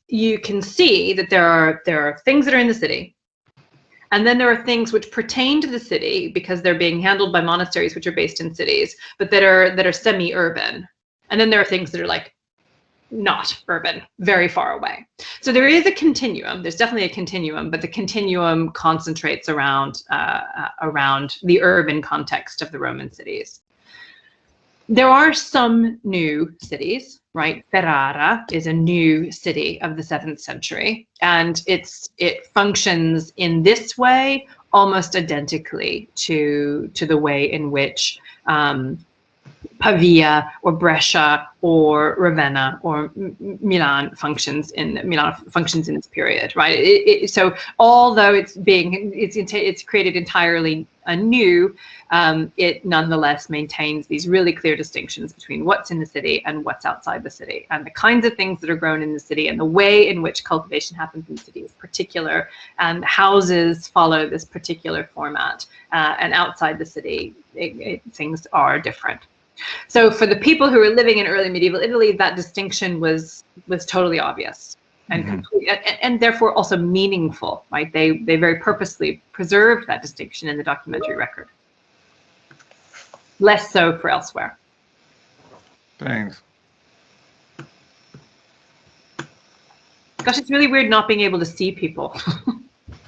you can see that there are things that are in the city, and then there are things which pertain to the city because they're being handled by monasteries which are based in cities, but that are semi-urban, and then there are things that are like not urban, very far away. So there is a continuum. There's definitely a continuum, but the continuum concentrates around the urban context of the Roman cities. There are some new cities, right? Ferrara is a new city of the 7th century, and it functions in this way almost identically to the way in which Pavia or Brescia or Ravenna or Milan functions in this period, right? So although it's created entirely anew, it nonetheless maintains these really clear distinctions between what's in the city and what's outside the city, and the kinds of things that are grown in the city and the way in which cultivation happens in the city is particular, and houses follow this particular format, and outside the city things are different. So for the people who were living in early medieval Italy, that distinction was totally obvious and and therefore also meaningful, right? They very purposely preserved that distinction in the documentary record. Less so for elsewhere. Thanks. Gosh, it's really weird not being able to see people.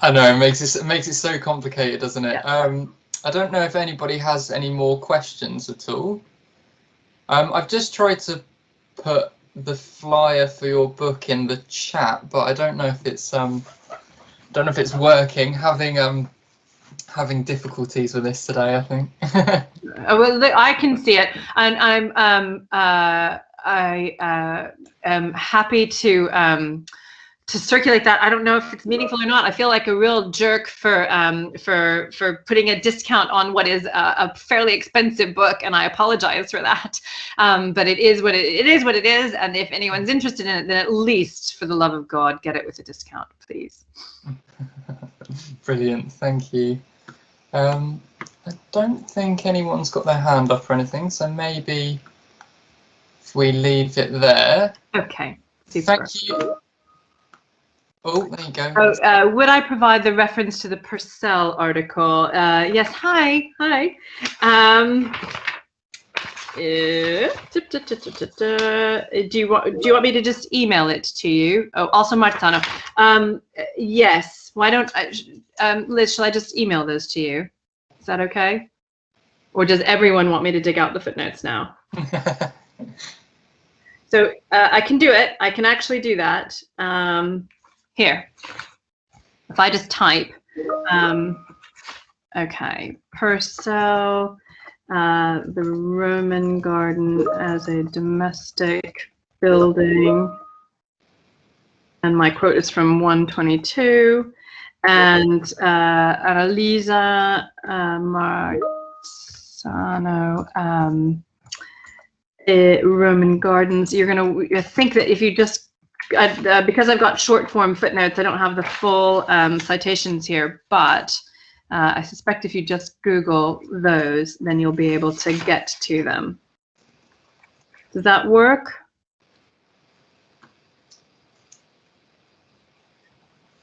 I know, it makes it so complicated, doesn't it? Yeah. I don't know if anybody has any more questions at all. I've just tried to put the flyer for your book in the chat, but I don't know if it's working. Having difficulties with this today, I think. Well, I can see it, and I am happy to circulate that. I don't know if it's meaningful or not. I feel like a real jerk for putting a discount on what is a fairly expensive book, and I apologize for that. But it is what it is, and if anyone's interested in it, then at least, for the love of God, get it with a discount, please. Brilliant, thank you. I don't think anyone's got their hand up or anything, so maybe if we leave it there. Okay. Super. Thank you. Oh, there you go. Oh, would I provide the reference to the Purcell article? Yes. Hi. Do you want me to just email it to you? Oh, also Martano. Yes. Why don't Liz? Shall I just email those to you? Is that okay? Or does everyone want me to dig out the footnotes now? So I can do it. I can actually do that. Here, if I just type, okay, Purcell, the Roman garden as a domestic building, and my quote is from 122, and Annalisa Marzano, Roman gardens. You're gonna think that if you just because I've got short form footnotes, I don't have the full citations here, but I suspect if you just Google those, then you'll be able to get to them. Does that work?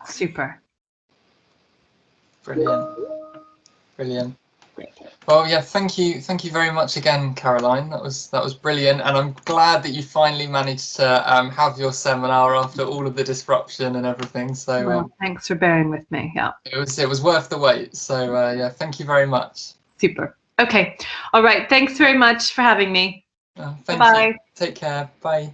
Super. Brilliant. Well, yeah, thank you very much again, Caroline. That was brilliant, and I'm glad that you finally managed to have your seminar after all of the disruption and everything. So well, thanks for bearing with me. Yeah, it was worth the wait. So yeah, thank you very much. Super. Okay. All right. Thanks very much for having me. Thank you. Take care. Bye.